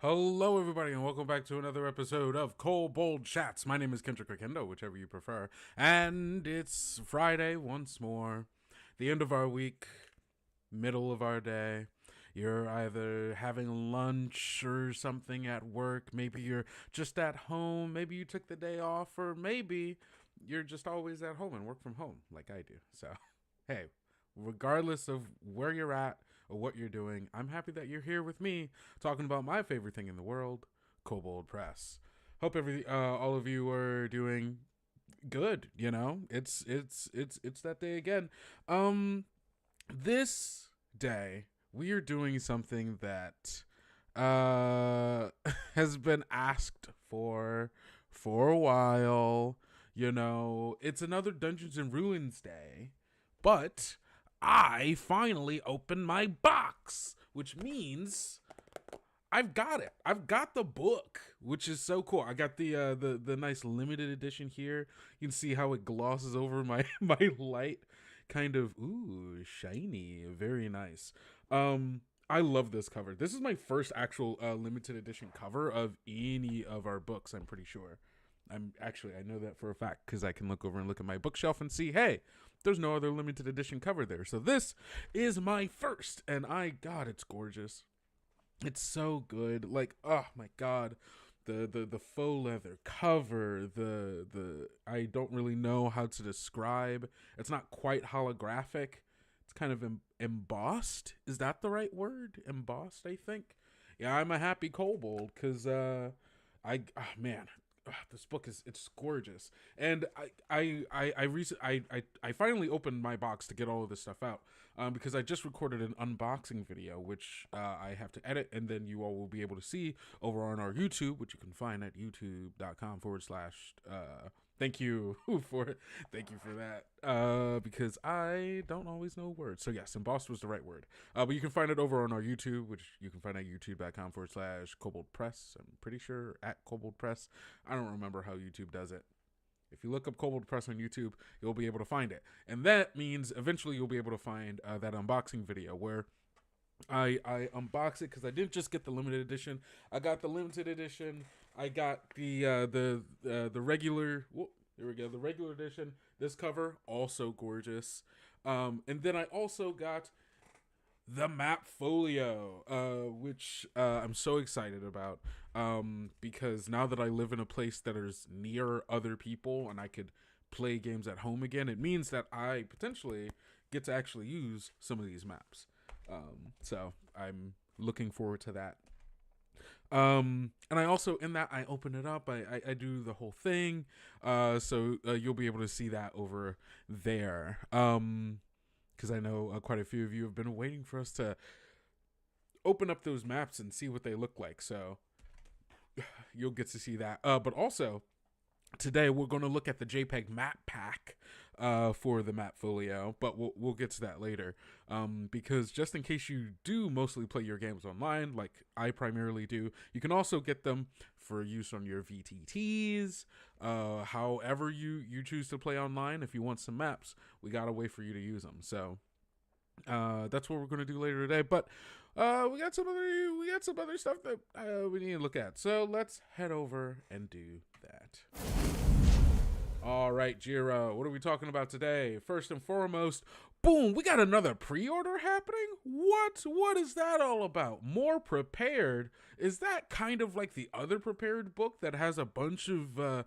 Hello, everybody, and welcome back to another episode of Kobold Chats. My name is Kendrick or Kendo, whichever you prefer, and it's Friday once more, the end of our week, middle of our day. You're either having lunch or something at work, maybe you're just at home, maybe you took the day off, or maybe you're just always at home and work from home like I do. So, hey, regardless of where you're at or what you're doing, I'm happy that you're here with me talking about my favorite thing in the world, Kobold Press. Hope all of you are doing good. You know, it's that day again. This day we are doing something that has been asked for a while. You know, it's another Dungeons and Ruins day, but I finally opened my box, which means I've got it. I've got the book, which is so cool. I got the nice limited edition here. You can see how it glosses over my my light, kind of shiny, very nice. I love this cover. This is my first actual limited edition cover of any of our books, I'm pretty sure. I know that for a fact because I can look over and look at my bookshelf and see, hey, there's no other limited edition cover there. So this is my first, and God, it's gorgeous. It's so good. Like, oh my God, the faux leather cover, the I don't really know how to describe. It's not quite holographic. It's kind of embossed. Is that the right word? Embossed, I think. Yeah, I'm a happy kobold because man, this book it's gorgeous, and I finally opened my box to get all of this stuff out, because I just recorded an unboxing video, which I have to edit, and then you all will be able to see over on our YouTube, which you can find at youtube.com / thank you thank you for that, because I don't always know words. So yes, embossed was the right word. But you can find it over on our YouTube, which you can find at youtube.com / Kobold Press. I'm pretty sure at Kobold Press. I don't remember how YouTube does it. If you look up Kobold Press on YouTube, you'll be able to find it. And that means eventually you'll be able to find that unboxing video where I unbox it, because I didn't just get the limited edition. I got the limited edition. I got the regular. Whoop, there we go. The regular edition. This cover also gorgeous. And then I also got the map folio, which I'm so excited about, because now that I live in a place that is near other people and I could play games at home again, it means that I potentially get to actually use some of these maps. So I'm looking forward to that. And I also, in that, I open it up, I do the whole thing, so you'll be able to see that over there, because I know quite a few of you have been waiting for us to open up those maps and see what they look like, so you'll get to see that. But also, today we're going to look at the JPEG map pack for the map folio, but we'll get to that later, because just in case you do mostly play your games online, like I primarily do, you can also get them for use on your VTTs, however you choose to play online. If you want some maps, we got a way for you to use them. So that's what we're going to do later today, but we got some other stuff that we need to look at, so let's head over and do that. All right, Jiro, what are we talking about today? First and foremost, boom, we got another pre-order happening? What is that all about? More Prepared? Is that kind of like the other Prepared book that has a bunch of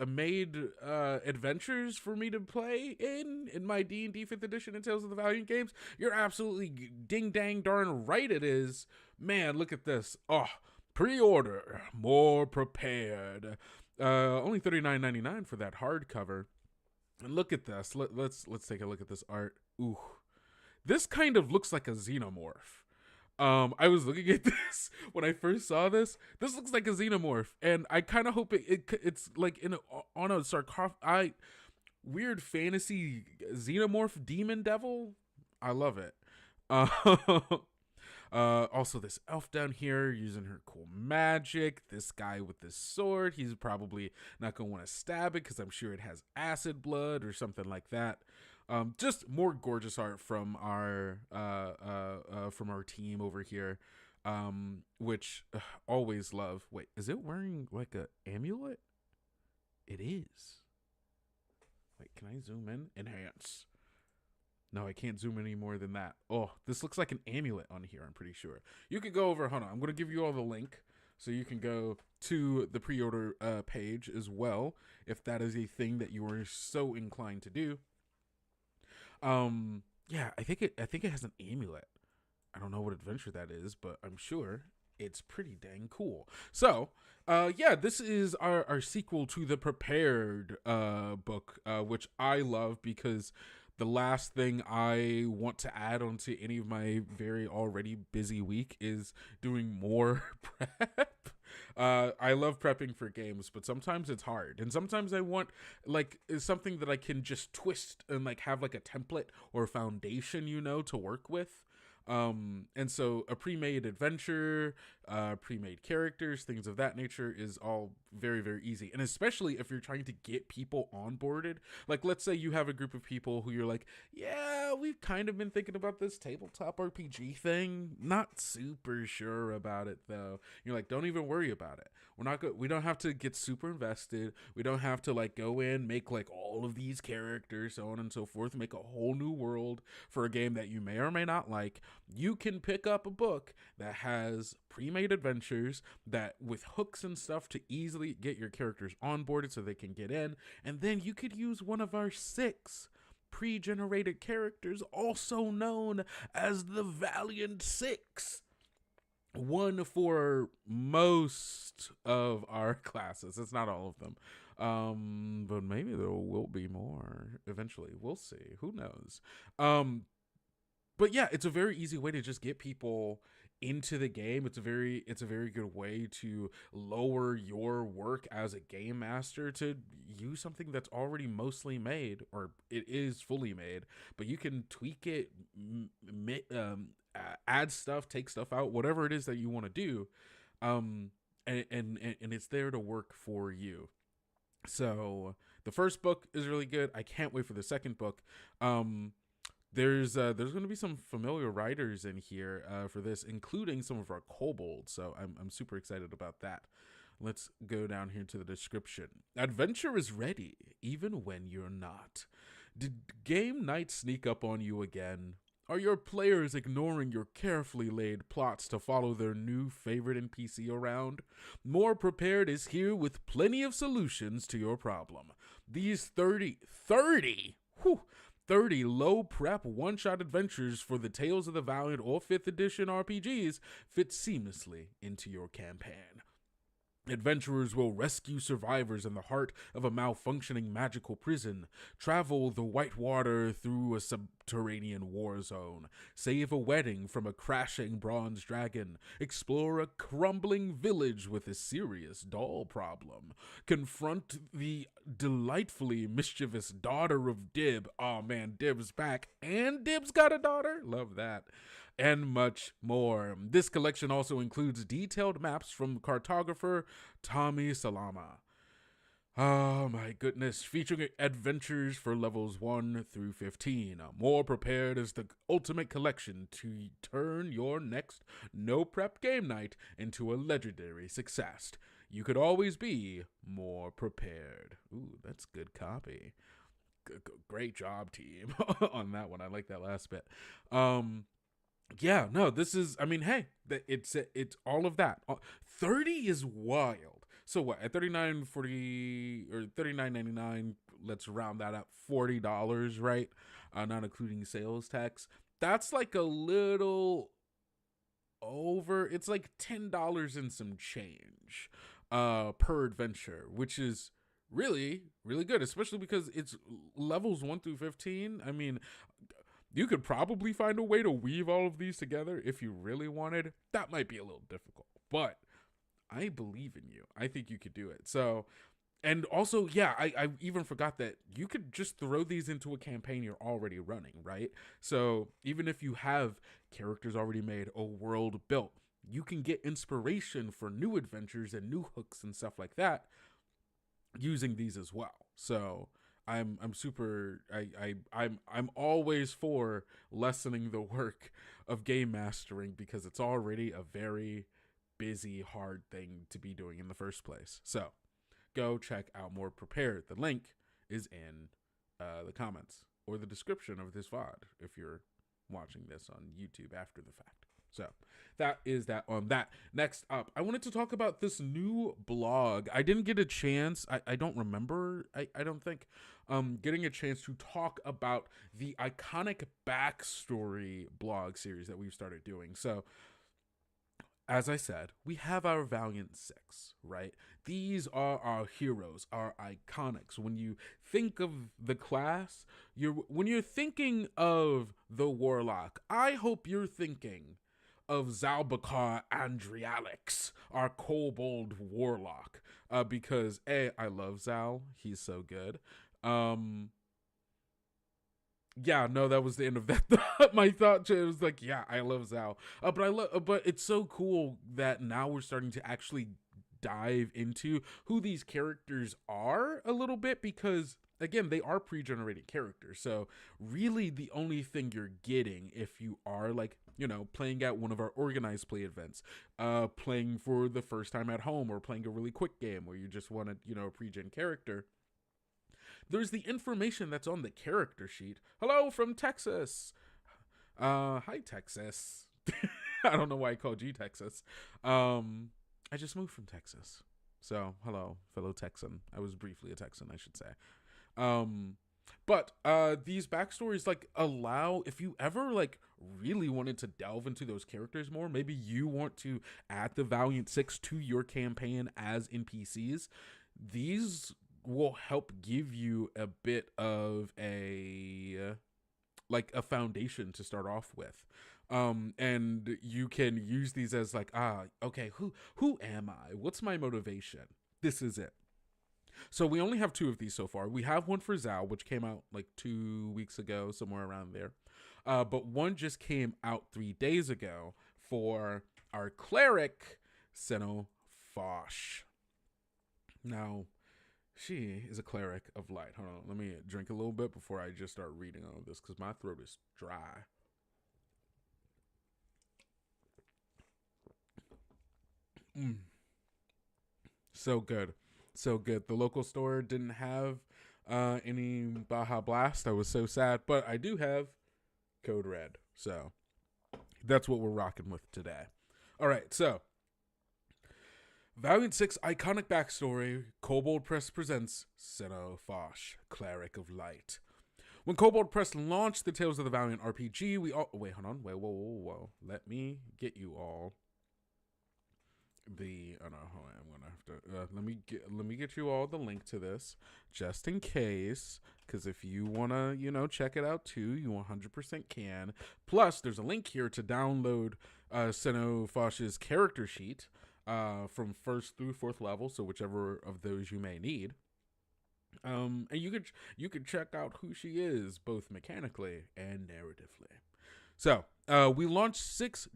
made adventures for me to play in my D&D 5th edition and Tales of the Valiant games? You're absolutely ding dang darn right it is. Man, look at this. Oh, pre-order More Prepared. Only $39.99 for that hardcover. And look at this. Let's take a look at this art. Ooh, this kind of looks like a xenomorph. I was looking at this when I first saw this. This looks like a xenomorph, and I kind of hope it's like on a sarcophagus, weird fantasy xenomorph demon devil. I love it. Also, this elf down here using her cool magic. This guy with this sword, he's probably not going to want to stab it because I'm sure it has acid blood or something like that. Just more gorgeous art from our team over here. which always love. Wait, is it wearing like a amulet? It is. Wait, can I zoom in? Enhance. No, I can't zoom any more than that. Oh, this looks like an amulet on here, I'm pretty sure. You could go over, hold on, I'm going to give you all the link so you can go to the pre-order page as well, if that is a thing that you are so inclined to do. Yeah, I think it has an amulet. I don't know what adventure that is, but I'm sure it's pretty dang cool. So, yeah, this is our sequel to the Prepared book, which I love because the last thing I want to add onto any of my very already busy week is doing more prep. I love prepping for games, but sometimes it's hard. And sometimes I want like something that I can just twist and like have like a template or foundation, to work with. And so a pre-made adventure, pre-made characters, things of that nature is all very, very easy. And especially if you're trying to get people onboarded, like let's say you have a group of people who you're like, yeah, we've kind of been thinking about this tabletop RPG thing. Not super sure about it though. You're like, don't even worry about it. We don't have to get super invested. We don't have to like go in, make like all of these characters, so on and so forth, make a whole new world for a game that you may or may not like. You can pick up a book that has pre-made adventures that with hooks and stuff to easily get your characters onboarded so they can get in. And then you could use one of our 6 pre-generated characters, also known as the Valiant Six. One for most of our classes. It's not all of them. But maybe there will be more eventually. We'll see. Who knows? But yeah, it's a very easy way to just get people into the game. It's a very good way to lower your work as a game master, to use something that's already mostly made, or it is fully made, but you can tweak it, add stuff, take stuff out, whatever it is that you want to do, and it's there to work for you. So the first book is really good. I can't wait for the second book. There's going to be some familiar writers in here for this, including some of our kobolds. So I'm super excited about that. Let's go down here to the description. Adventure is ready, even when you're not. Did game night sneak up on you again? Are your players ignoring your carefully laid plots to follow their new favorite NPC around? More Prepared is here with plenty of solutions to your problem. These 30 low prep one-shot adventures for the Tales of the Valiant or 5th edition RPGs fit seamlessly into your campaign. Adventurers will rescue survivors in the heart of a malfunctioning magical prison, travel the white water through a subterranean war zone, save a wedding from a crashing bronze dragon, explore a crumbling village with a serious doll problem, confront the delightfully mischievous daughter of Dib. Oh man, Dib's back, and Dib's got a daughter. Love that. And much more. This collection also includes detailed maps from cartographer Tommy Salama. Oh my goodness, featuring adventures for levels 1 through 15. More Prepared is the ultimate collection to turn your next no prep game night into a legendary success. You could always be more prepared. Ooh, that's good copy. Great job, team, on that one. I like that last bit. Yeah, no, this is, I mean, hey, it's all of that. 30 is wild. So what, at $39.40 or $39.99, let's round that up, $40, right? Not including sales tax. That's like a little over, it's like $10 and some change per adventure, which is really, really good, especially because it's levels 1 through 15. I mean, you could probably find a way to weave all of these together if you really wanted. That might be a little difficult, but I believe in you. I think you could do it. So, and also, yeah, I even forgot that you could just throw these into a campaign you're already running, right? So even if you have characters already made, a world built, you can get inspiration for new adventures and new hooks and stuff like that using these as well. So I'm super I'm always for lessening the work of game mastering because it's already a very busy, hard thing to be doing in the first place. So go check out More Prepared. The link is in the comments or the description of this VOD if you're watching this on YouTube after the fact. So that is that on that. Next up, I wanted to talk about this new blog. I didn't get a chance. I don't remember. I don't think getting a chance to talk about the iconic backstory blog series that we've started doing. So as I said, we have our Valiant Six, right? These are our heroes, our iconics. When you think of the class, when you're thinking of the Warlock, I hope you're thinking of Zalbakar Andrialix, our Kobold Warlock. Because I love Zal. He's so good. Yeah, no, that was the end of that thought. My thought was like, yeah, I love Zal. But it's so cool that now we're starting to actually dive into who these characters are a little bit, because again, they are pre-generated characters. So really the only thing you're getting if you are like, you know, playing at one of our organized play events, playing for the first time at home, or playing a really quick game where you just want to, you know, a pre-gen character, there's the information that's on the character sheet. Hello from Texas. Hi, Texas. I don't know why I called you Texas. I just moved from Texas. So, hello, fellow Texan. I was briefly a Texan, I should say. But these backstories like allow, if you ever like really wanted to delve into those characters more, maybe you want to add the Valiant Six to your campaign as NPCs, these will help give you a bit of a foundation to start off with. And you can use these as like, okay, who am I? What's my motivation? This is it. So we only have 2 of these so far. We have one for Zal, which came out like 2 weeks ago, somewhere around there. But one just came out 3 days ago for our cleric, Senno Fosh. Now, she is a cleric of light. Hold on, let me drink a little bit before I just start reading all of this, because my throat is dry. So good. So good. The local store didn't have any Baja Blast. I was so sad, but I do have Code Red. So that's what we're rocking with today. All right, so Valiant Six iconic backstory. Kobold Press presents Senno Fosh, Cleric of Light. When Kobold Press launched the Tales of the Valiant RPG, we all wait. Hold on. Wait. Whoa. Let me get you all the. Oh no. Hold on. I'm gonna have to. Let me get you all the link to this, just in case. Because if you wanna, check it out too, you 100% can. Plus, there's a link here to download Senno Fosh's character sheet. From 1st through 4th level, so whichever of those you may need. And you could check out who she is, both mechanically and narratively. So, we launched 6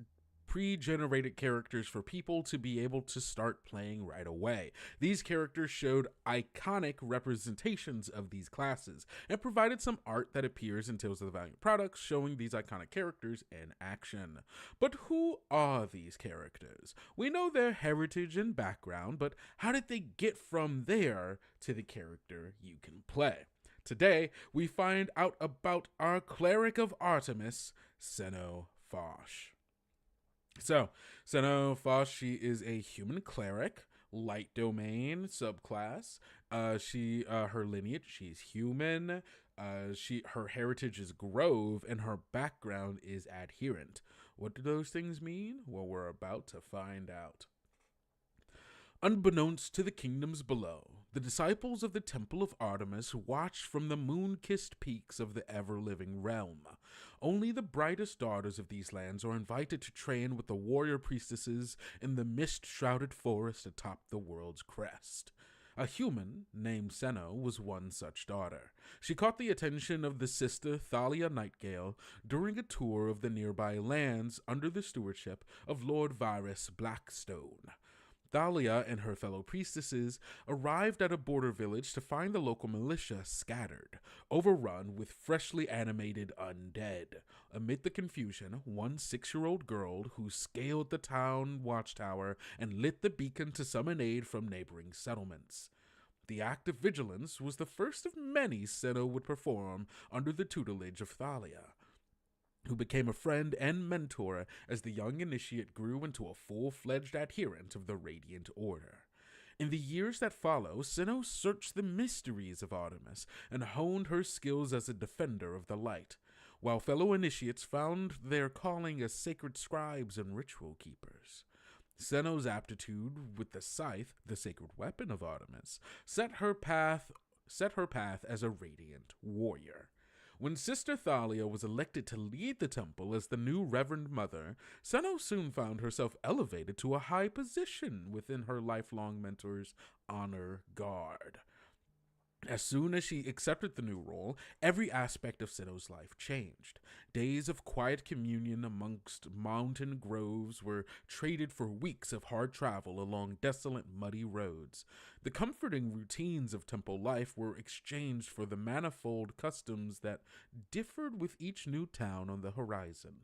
pre-generated characters for people to be able to start playing right away. These characters showed iconic representations of these classes and provided some art that appears in Tales of the Valiant products showing these iconic characters in action. But who are these characters? We know their heritage and background, but how did they get from there to the character you can play? Today, we find out about our Cleric of Artemis, Senno Fosh. So, Senno Fosh, she is a human cleric, light domain subclass. Her lineage, she's human. Her heritage is Grove, and her background is adherent. What do those things mean? Well, we're about to find out. Unbeknownst to the kingdoms below, the disciples of the Temple of Artemis watched from the moon-kissed peaks of the ever-living realm. Only the brightest daughters of these lands are invited to train with the warrior priestesses in the mist-shrouded forest atop the world's crest. A human named Senno was one such daughter. She caught the attention of the sister Thalia Nightgale during a tour of the nearby lands under the stewardship of Lord Varys Blackstone. Thalia and her fellow priestesses arrived at a border village to find the local militia scattered, overrun with freshly animated undead. Amid the confusion, one 6-year-old girl who scaled the town watchtower and lit the beacon to summon aid from neighboring settlements. The act of vigilance was the first of many Senno would perform under the tutelage of Thalia, who became a friend and mentor as the young initiate grew into a full-fledged adherent of the Radiant Order. In the years that follow, Senno searched the mysteries of Artemis and honed her skills as a defender of the light, while fellow initiates found their calling as sacred scribes and ritual keepers. Senno's aptitude with the scythe, the sacred weapon of Artemis, set her path as a radiant warrior. When Sister Thalia was elected to lead the temple as the new Reverend Mother, Senno soon found herself elevated to a high position within her lifelong mentor's honor guard. As soon as she accepted the new role, every aspect of Senno's life changed. Days of quiet communion amongst mountain groves were traded for weeks of hard travel along desolate, muddy roads. The comforting routines of temple life were exchanged for the manifold customs that differed with each new town on the horizon.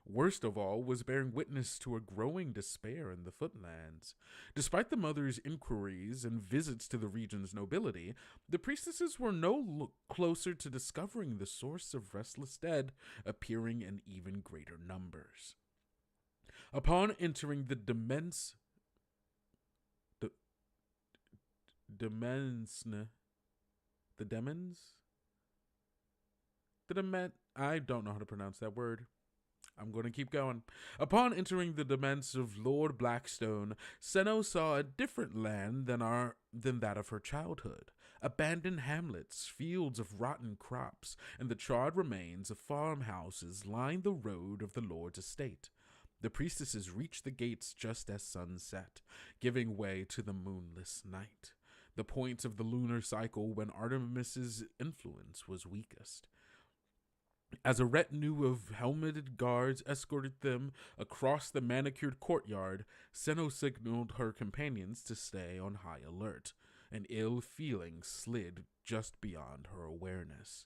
Worst of all was bearing witness to a growing despair in the footlands. Despite the mother's inquiries and visits to the region's nobility, the priestesses were no closer to discovering the source of restless dead appearing in even greater numbers. Upon entering the demens... I don't know how to pronounce that word. I'm going to keep going. Upon entering the demesne of Lord Blackstone, Senno saw a different land than that of her childhood. Abandoned hamlets, fields of rotten crops, and the charred remains of farmhouses lined the road of the Lord's estate. The priestesses reached the gates just as sun set, giving way to the moonless night, the point of the lunar cycle when Artemis's influence was weakest. As a retinue of helmeted guards escorted them across the manicured courtyard, Senno signaled her companions to stay on high alert. An ill feeling slid just beyond her awareness.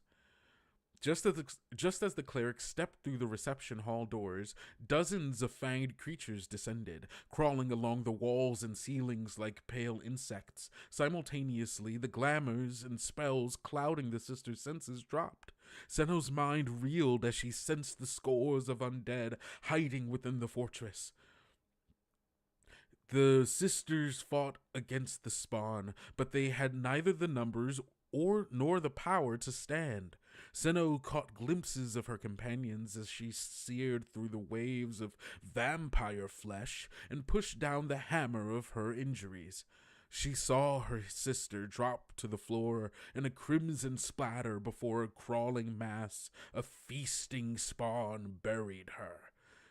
Just as the cleric stepped through the reception hall doors, dozens of fanged creatures descended, crawling along the walls and ceilings like pale insects. Simultaneously, the glamours and spells clouding the sisters' senses dropped. Senno's mind reeled as she sensed the scores of undead hiding within the fortress. The sisters fought against the spawn, but they had neither the numbers nor the power to stand. Senno caught glimpses of her companions as she seared through the waves of vampire flesh and pushed down the hammer of her injuries. She saw her sister drop to the floor in a crimson splatter before a crawling mass of feasting spawn buried her.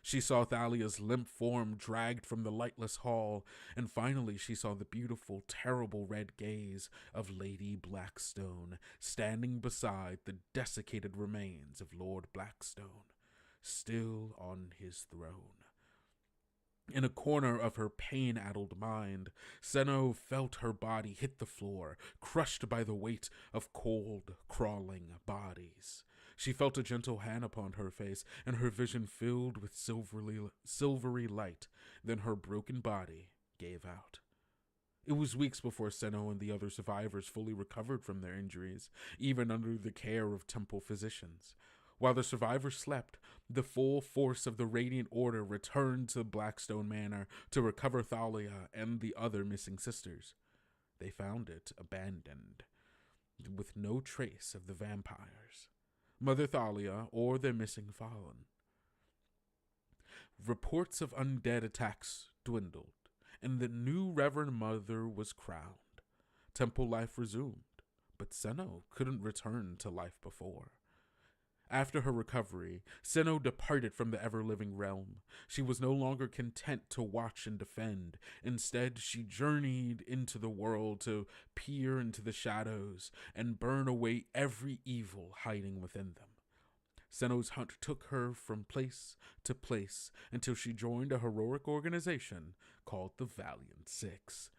She saw Thalia's limp form dragged from the lightless hall, and finally she saw the beautiful, terrible red gaze of Lady Blackstone standing beside the desiccated remains of Lord Blackstone, still on his throne. In a corner of her pain-addled mind, Senno felt her body hit the floor, crushed by the weight of cold, crawling bodies. She felt a gentle hand upon her face, and her vision filled with silvery light. Then her broken body gave out. It was weeks before Senno and the other survivors fully recovered from their injuries, even under the care of temple physicians. While the survivors slept, the full force of the Radiant Order returned to Blackstone Manor to recover Thalia and the other missing sisters. They found it abandoned, with no trace of the vampires, Mother Thalia, or their missing fallen. Reports of undead attacks dwindled, and the new Reverend Mother was crowned. Temple life resumed, but Senno couldn't return to life before. After her recovery, Senno departed from the ever-living realm. She was no longer content to watch and defend. Instead, she journeyed into the world to peer into the shadows and burn away every evil hiding within them. Senno's hunt took her from place to place until she joined a heroic organization called the Valiant Six.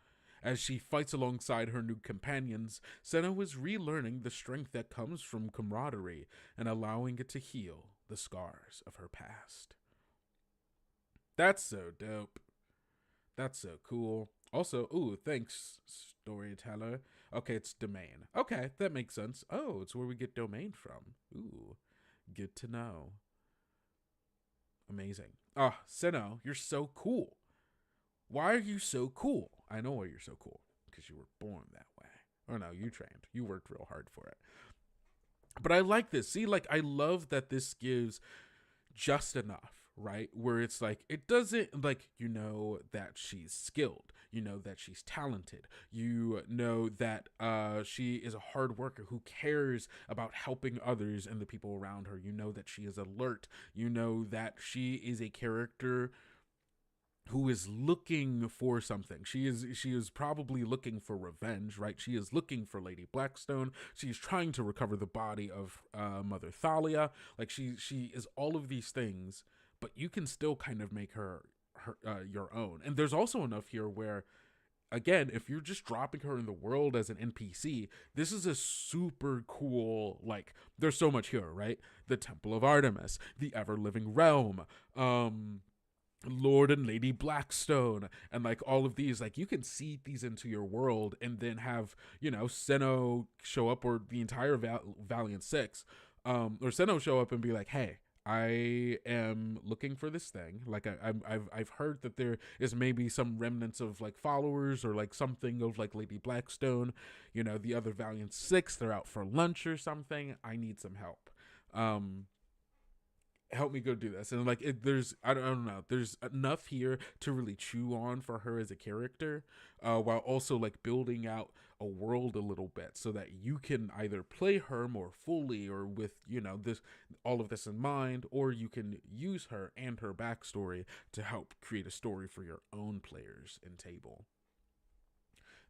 As she fights alongside her new companions, Senna is relearning the strength that comes from camaraderie and allowing it to heal the scars of her past. That's so dope. That's so cool. Also, ooh, thanks, storyteller. Okay, it's domain. Okay, that makes sense. Oh, it's where we get domain from. Ooh, good to know. Amazing. Ah, Senna, you're so cool. Why are you so cool? I know why you're so cool. Because you were born that way. Oh no, you trained. You worked real hard for it. But I like this. See, like, I love that this gives just enough, right? Where it's like, it doesn't, like, you know that she's skilled. You know that she's talented. You know that she is a hard worker who cares about helping others and the people around her. You know that she is alert. You know that she is a character who is looking for something. She is probably looking for revenge, right? She is looking for Lady Blackstone. She's trying to recover the body of Mother Thalia. Like, she is all of these things, but you can still kind of make her your own. And there's also enough here where, again, if you're just dropping her in the world as an NPC, this is a super cool, like, there's so much here, right? The Temple of Artemis, the Ever-Living Realm, Lord and Lady Blackstone, and like all of these, like, you can seed these into your world and then have, you know, Senno show up, or the entire Valiant Six, or Senno show up and be like, hey, I am looking for this thing. Like, I've heard that there is maybe some remnants of like followers or like something of like Lady Blackstone. You know, the other Valiant Six, they're out for lunch or something. I need some help. Help me go do this. And like, there's, I don't know, there's enough here to really chew on for her as a character, while also like building out a world a little bit so that you can either play her more fully or with, you know, this, all of this in mind, or you can use her and her backstory to help create a story for your own players in table.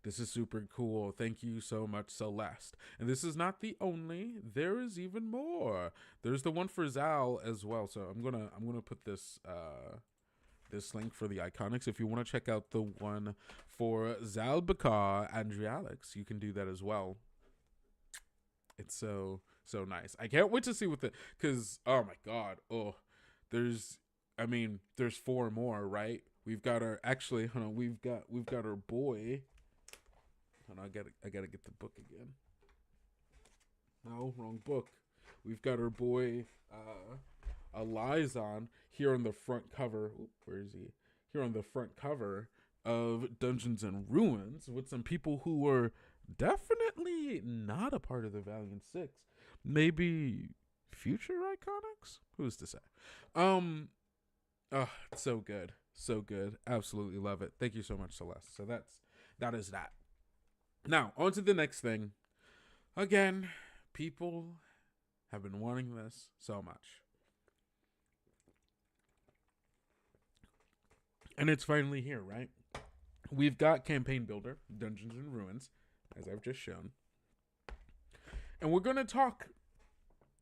This is super cool. Thank you so much, Celeste. And this is not the only. There is even more. There's the one for Zal as well. So I'm gonna put this this link for the Iconics. If you want to check out the one for Zal Bakar and Alex, you can do that as well. It's so nice. I can't wait to see what because oh my god, there's four more, right? We've got our hold on, we've got our boy. And I gotta get the book again. No, wrong book. We've got our boy Alizon here on the front cover. Oop, where is he? Here on the front cover of Dungeons and Ruins with some people who were definitely not a part of the Valiant Six. Maybe future Iconics? Who's to say? It's so good. So good. Absolutely love it. Thank you so much, Celeste. So that is that. Now, on to the next thing. Again, people have been wanting this so much. And it's finally here, right? We've got Campaign Builder, Dungeons and Ruins, as I've just shown. And we're going to talk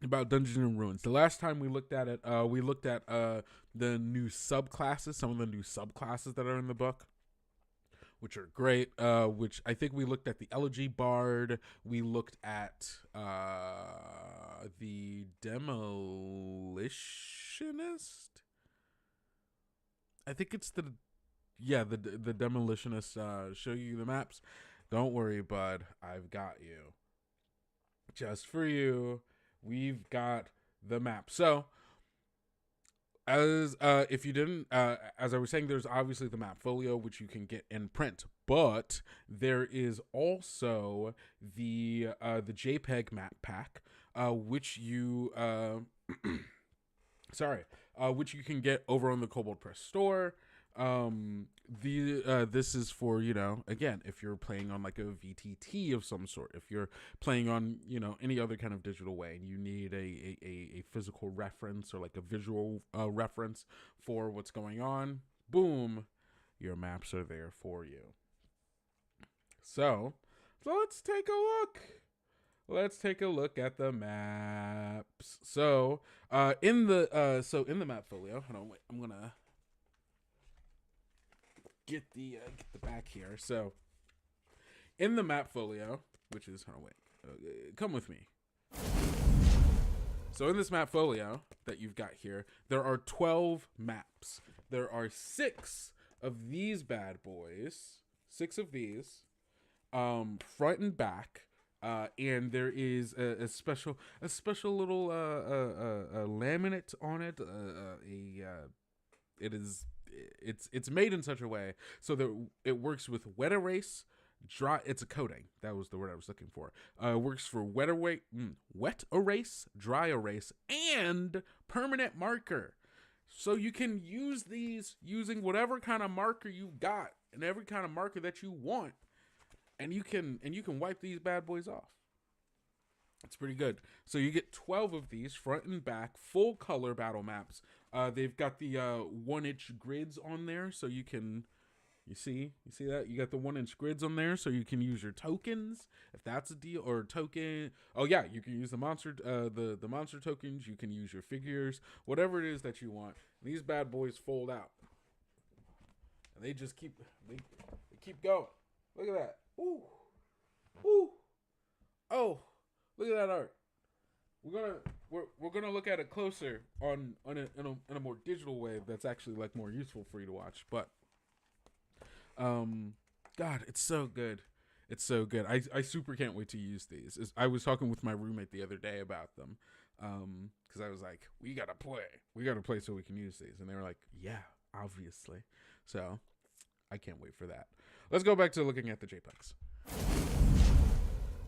about Dungeons and Ruins. The last time we looked at it, we looked at the new subclasses, some of the new subclasses that are in the book, which are great, which I think we looked at the Elegy Bard, we looked at the Demolitionist? I think it's the Demolitionist, show you the maps. Don't worry, bud, I've got you. Just for you, we've got the map. So, as if you didn't, as I was saying, there's obviously the map folio, which you can get in print, but there is also the JPEG map pack, which you which you can get over on the Kobold Press store. This is for, you know, again, if you're playing on like a VTT of some sort, if you're playing on, you know, any other kind of digital way and you need a physical reference or like a visual reference for what's going on, boom, your maps are there for you. So let's take a look. Let's take a look at the maps. So in the map folio, hold on, wait, I'm gonna get the back here. So in the map folio, which is come with me. So in this map folio that you've got here, there are 12 maps. There are 6 of these bad boys, 6 of these, front and back, and there is a special little laminate on it. It's made in such a way so that it works with wet erase. It's a coating. That was the word I was looking for. Works for wet erase, dry erase, and permanent marker. So you can use these using whatever kind of marker you got and every kind of marker that you want, and you can wipe these bad boys off. It's pretty good. So you get 12 of these front and back, full color battle maps. They've got the 1-inch grids on there, so you can. You see that? You got the 1-inch grids on there, so you can use your tokens, if that's a deal, or token. Oh yeah, you can use the monster tokens. You can use your figures, whatever it is that you want. And these bad boys fold out, and they just keep going. Look at that. Ooh, ooh, oh, look at that art. We're gonna look at it closer in a more digital way that's actually like more useful for you to watch, but. God, it's so good. It's so good. I super can't wait to use these. I was talking with my roommate the other day about them. Cause I was like, we gotta play so we can use these. And they were like, yeah, obviously. So I can't wait for that. Let's go back to looking at the JPEGs.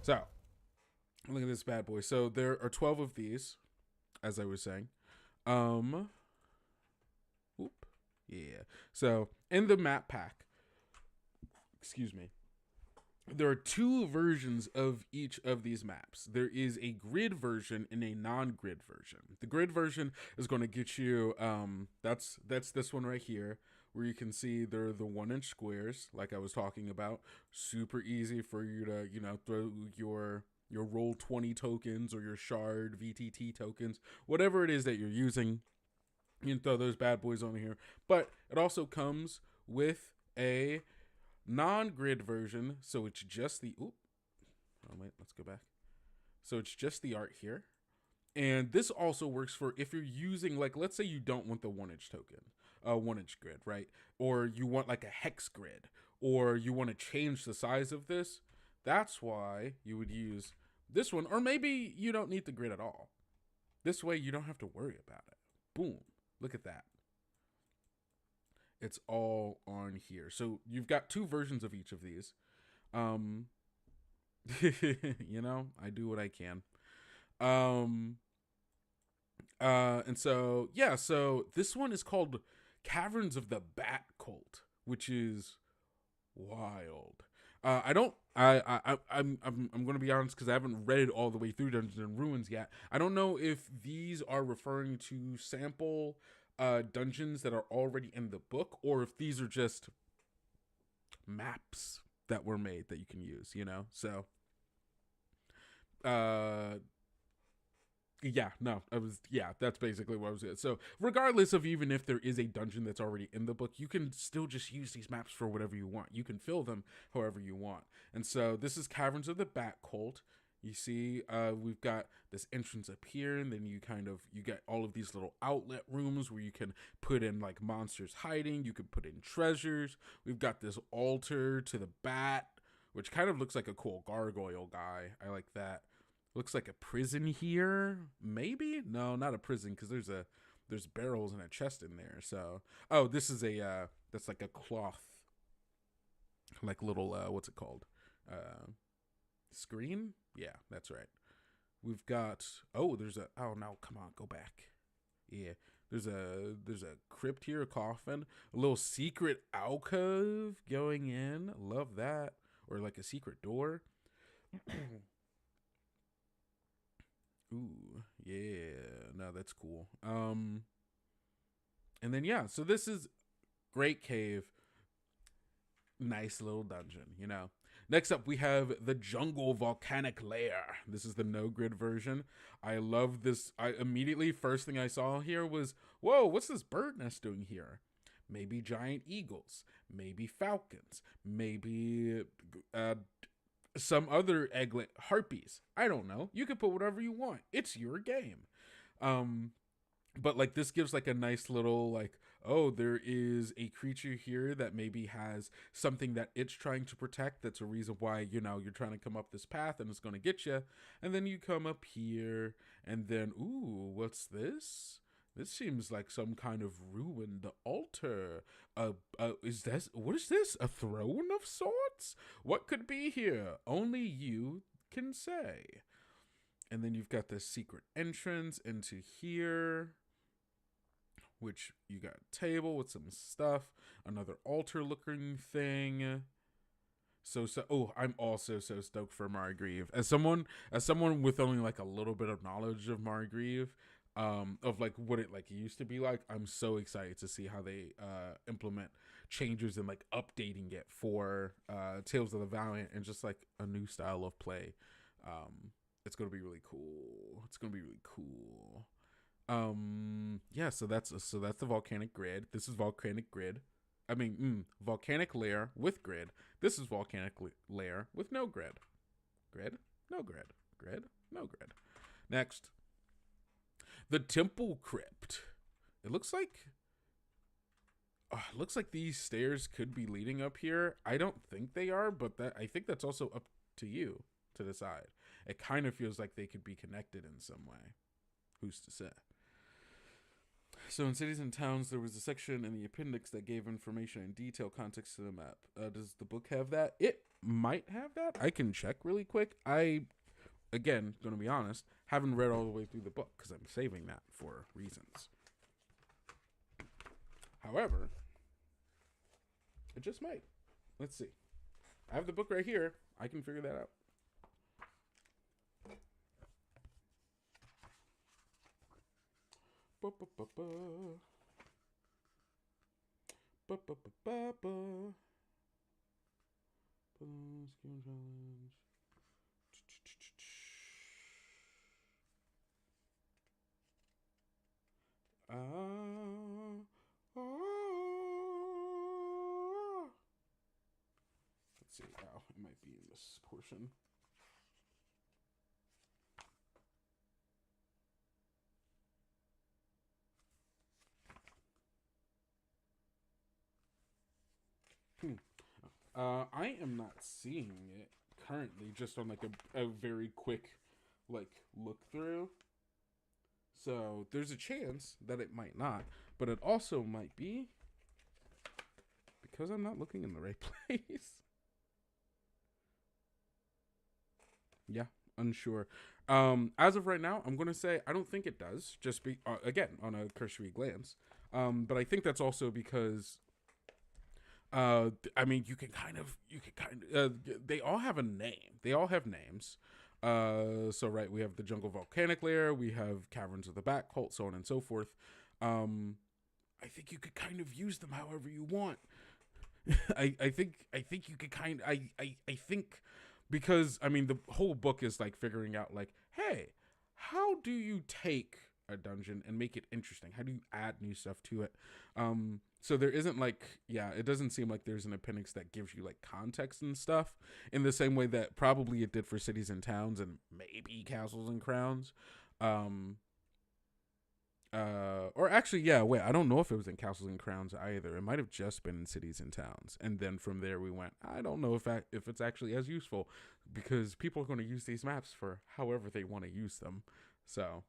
So look at this bad boy. So there are 12 of these, as I was saying. Yeah. So in the map pack, excuse me, there are 2 versions of each of these maps. There is a grid version and a non-grid version. The grid version is going to get you, that's this one right here, where you can see they're the 1-inch squares, like I was talking about. Super easy for you to, throw your roll 20 tokens or your shard VTT tokens, whatever it is that you're using. You can throw those bad boys on here. But it also comes with a non-grid version, so it's just the let's go back. So it's just the art here, and this also works for if you're using, like, let's say you don't want the 1-inch token, 1-inch grid, right? Or you want like a hex grid, or you want to change the size of this. That's why you would use this one, or maybe you don't need the grid at all. This way you don't have to worry about it. Boom! Look at that. It's all on here. So you've got 2 versions of each of these. I do what I can. And so, yeah, so this one is called Caverns of the Bat Cult, which is wild. I'm going to be honest, because I haven't read all the way through Dungeons and Ruins yet. I don't know if these are referring to sample dungeons that are already in the book, or if these are just maps that were made that you can use, so that's basically what I was getting. So regardless of even if there is a dungeon that's already in the book, you can still just use these maps for whatever you want. You can fill them however you want. And so this is Caverns of the Bat Cult. You see, we've got this entrance up here, and then you get all of these little outlet rooms where you can put in like monsters hiding. You can put in treasures. We've got this altar to the bat, which kind of looks like a cool gargoyle guy. I like that. Looks like a prison here. Maybe? No, not a prison, because there's barrels and a chest in there. So, this is that's like a cloth, like little, what's it called? Screen? Yeah, that's right. We've got, no, come on, go back. Yeah, there's a crypt here, a coffin, a little secret alcove going in. Love that. Or like a secret door. Ooh, yeah, no, that's cool. And then, yeah, so this is Great Cave. Nice little dungeon, Next up, we have the Jungle Volcanic Lair. This is the no-grid version. I love this. First thing I saw here was, whoa, what's this bird nest doing here? maybe giant eagles, maybe falcons, maybe some other egglet harpies. I don't know. You can put whatever you want. It's your game. But like this gives like a nice little like, oh, there is a creature here that maybe has something that it's trying to protect. That's a reason why, you know, you're trying to come up this path and it's going to get you. And then you come up here and then, ooh, what's this? This seems like some kind of ruined altar. What is this? A throne of sorts? What could be here? Only you can say. And then you've got this secret entrance into here, which you got a table with some stuff, another altar looking thing. Oh, I'm also so stoked for Margrave. As someone with only like a little bit of knowledge of Margrave, of like what it like used to be like, I'm so excited to see how they implement changes and like updating it for Tales of the Valiant and just like a new style of play. It's gonna be really cool. Yeah, so that's the volcanic grid. This is volcanic grid. I mean, volcanic layer with grid. This is volcanic layer with no grid. Grid, no grid. Grid, no grid. Next, the temple crypt. It looks like these stairs could be leading up here. I don't think they are, but I think that's also up to you to decide. It kind of feels like they could be connected in some way. Who's to say? So in Cities and Towns, there was a section in the appendix that gave information and detail context to the map. Does the book have that? It might have that. I can check really quick. Again, going to be honest, haven't read all the way through the book because I'm saving that for reasons. However, it just might. Let's see. I have the book right here. I can figure that out. Let's see. Oh, it might be in this portion. I am not seeing it currently, just on like a very quick like look through. So there's a chance that it might not, but it also might be because I'm not looking in the right place. Yeah, unsure. As of right now, I'm going to say I don't think it does, just be again on a cursory glance. But I think that's also because I mean, you can kind of they all have a name. They all have names. So right, we have the jungle volcanic layer, we have caverns of the back cult, so on and so forth. I think you could kind of use them however you want. I think you could I think, because I mean the whole book is like figuring out like, hey, how do you take a dungeon and make it interesting? How do you add new stuff to it? So there isn't like, yeah, it doesn't seem like there's an appendix that gives you like context and stuff in the same way that probably it did for Cities and Towns and maybe Castles and Crowns. Or actually, yeah, wait, I don't know if it was in Castles and Crowns either. It might have just been in Cities and Towns. And then from there we went, I don't know if it's actually as useful, because people are going to use these maps for however they want to use them. So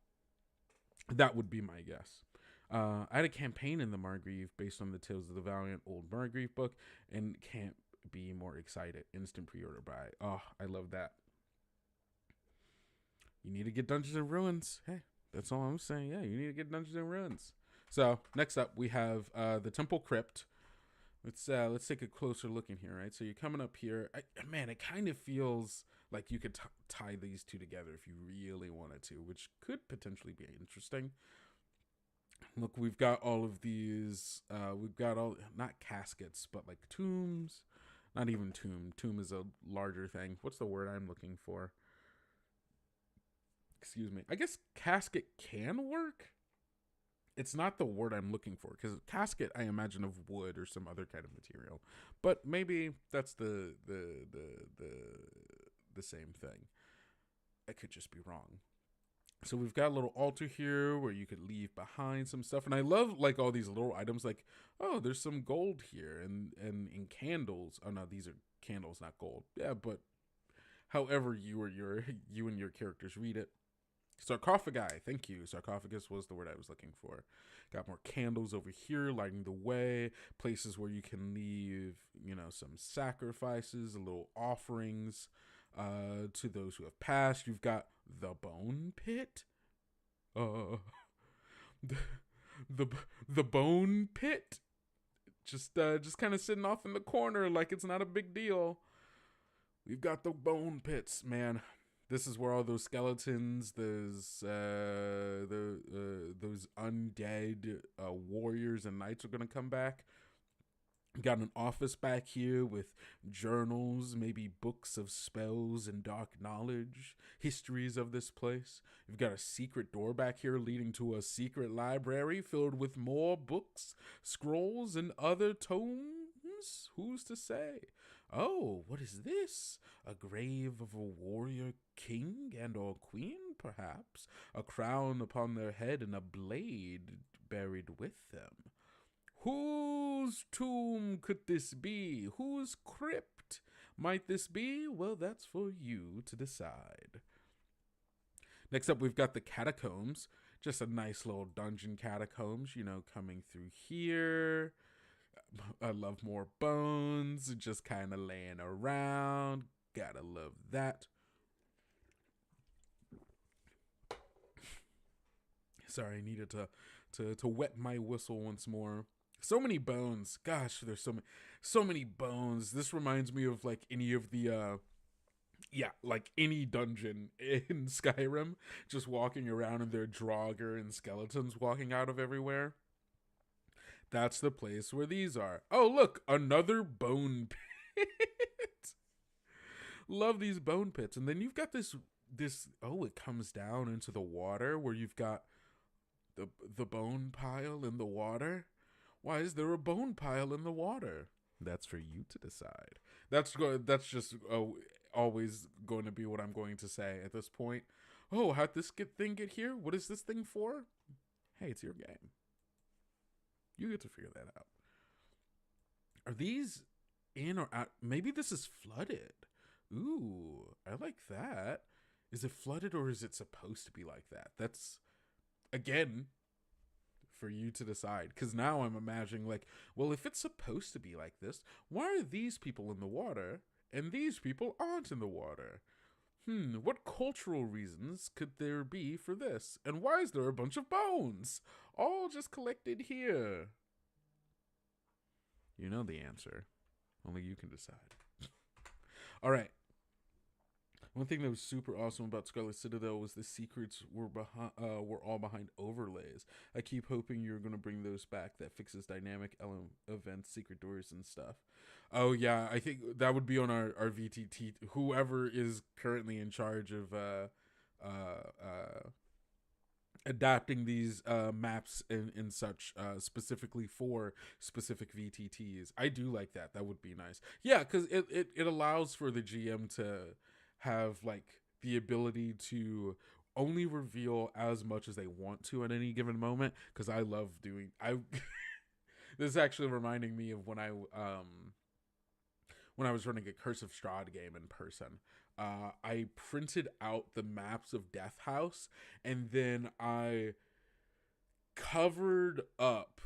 that would be my guess. I had a campaign in the Margrave based on the Tales of the Valiant old Margrave book, and can't be more excited. Instant pre-order buy. Oh, I love that. You need to get Dungeons and Ruins. Hey, that's all I'm saying. Yeah, you need to get Dungeons and Ruins. So next up, we have the Temple Crypt. Let's take a closer look in here, right? So you're coming up here. Man, it kind of feels like you could tie these two together if you really wanted to, which could potentially be interesting. Look, we've got all of these. We've got all, not caskets, but like tombs. Not even tomb. Tomb is a larger thing. What's the word I'm looking for? Excuse me. I guess casket can work. it's not the word I'm looking for, because casket I imagine of wood or some other kind of material, but maybe that's the same thing. I could just be wrong. So we've got a little altar here where you could leave behind some stuff, and I love like all these little items. Like, oh, there's some gold here, and in candles. Oh no, these are candles, not gold. Yeah, but however you and your characters read it. Sarcophagi, thank you. Sarcophagus was the word I was looking for. Got more candles over here, lighting the way. Places where you can leave, some sacrifices, little offerings to those who have passed. You've got the bone pit. The, the bone pit. Just kind of sitting off in the corner like it's not a big deal. We've got the bone pits, man. This is where all those skeletons, those undead warriors and knights are gonna come back. Got an office back here with journals, maybe books of spells and dark knowledge, histories of this place. You've got a secret door back here leading to a secret library filled with more books, scrolls, and other tomes. Who's to say? Oh, what is this? A grave of a warrior king and or queen, perhaps? A crown upon their head and a blade buried with them. Whose tomb could this be? Whose crypt might this be? Well, that's for you to decide. Next up, we've got the catacombs. Just a nice little dungeon catacombs, coming through here. I love more bones, just kind of laying around. Gotta love that. Sorry, I needed to wet my whistle once more. So many bones. Gosh, there's so many bones. This reminds me of like any of the like any dungeon in Skyrim, just walking around and there are Draugr and skeletons walking out of everywhere. That's the place where these are. Oh, look, another bone pit. Love these bone pits. And then you've got this, it comes down into the water where you've got the bone pile in the water. Why is there a bone pile in the water? That's for you to decide. That's just always going to be what I'm going to say at this point. Oh, how'd this thing get here? What is this thing for? Hey, it's your game. You get to figure that out. Are these in or out? Maybe this is flooded. Ooh, I like that. Is it flooded or is it supposed to be like that? That's, again, for you to decide. Because now I'm imagining like, well, if it's supposed to be like this, why are these people in the water and these people aren't in the water? What cultural reasons could there be for this? And why is there a bunch of bones all just collected here? You know the answer. Only you can decide. All right. One thing that was super awesome about Scarlet Citadel was the secrets were all behind overlays. I keep hoping you're going to bring those back. That fixes dynamic events, secret doors, and stuff. Oh, yeah. I think that would be on our VTT. Whoever is currently in charge of adapting these maps and such specifically for specific VTTs. I do like that. That would be nice. Yeah, because it allows for the GM to have like the ability to only reveal as much as they want to at any given moment, because I love doing this is actually reminding me of when I was running a Curse of Strahd game in person. I printed out the maps of Death House and then I covered up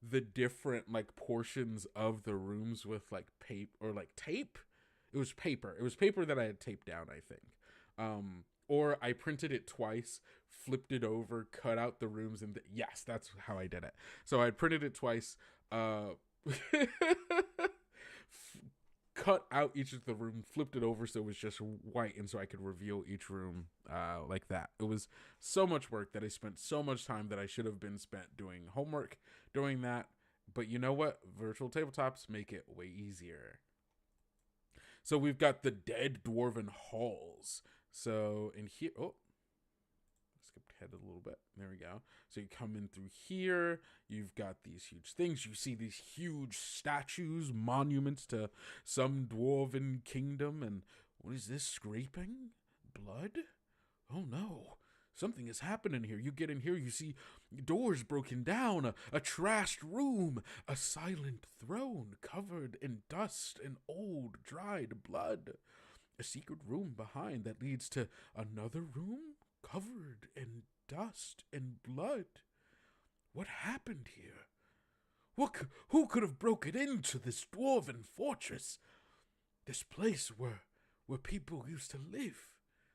the different like portions of the rooms with like paper or like tape. It was paper that I had taped down, I think. Or I printed it twice, flipped it over, cut out the rooms, and yes, that's how I did it. So I printed it twice, cut out each of the rooms, flipped it over so it was just white, and so I could reveal each room like that. It was so much work that I spent so much time that I should have been spent doing homework, doing that. But you know what? Virtual tabletops make it way easier. So we've got the dead dwarven halls. So in here, skipped ahead a little bit. There we go. So you come in through here. You've got these huge things. You see these huge statues, monuments to some dwarven kingdom. And what is this? Scraping? Blood? Oh no. Something is happening here. You get in here, you see doors broken down, a trashed room, a silent throne covered in dust and old dried blood. A secret room behind that leads to another room covered in dust and blood. What happened here? Who could have broken into this dwarven fortress? This place where people used to live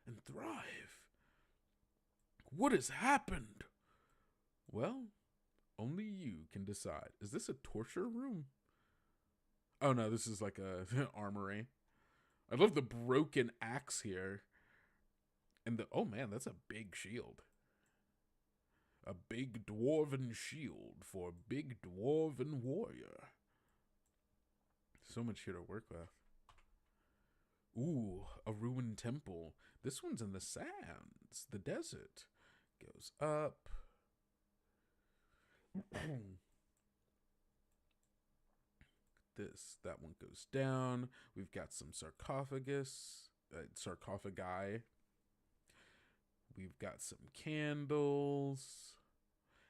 and thrive. What has happened? Well, only you can decide. Is this a torture room? Oh no, this is like a armory. I love the broken axe here. And oh man, that's a big shield. A big dwarven shield for a big dwarven warrior. So much here to work with. Ooh, a ruined temple. This one's in the sands, the desert. Goes up. That one goes down. We've got some sarcophagi. We've got some candles.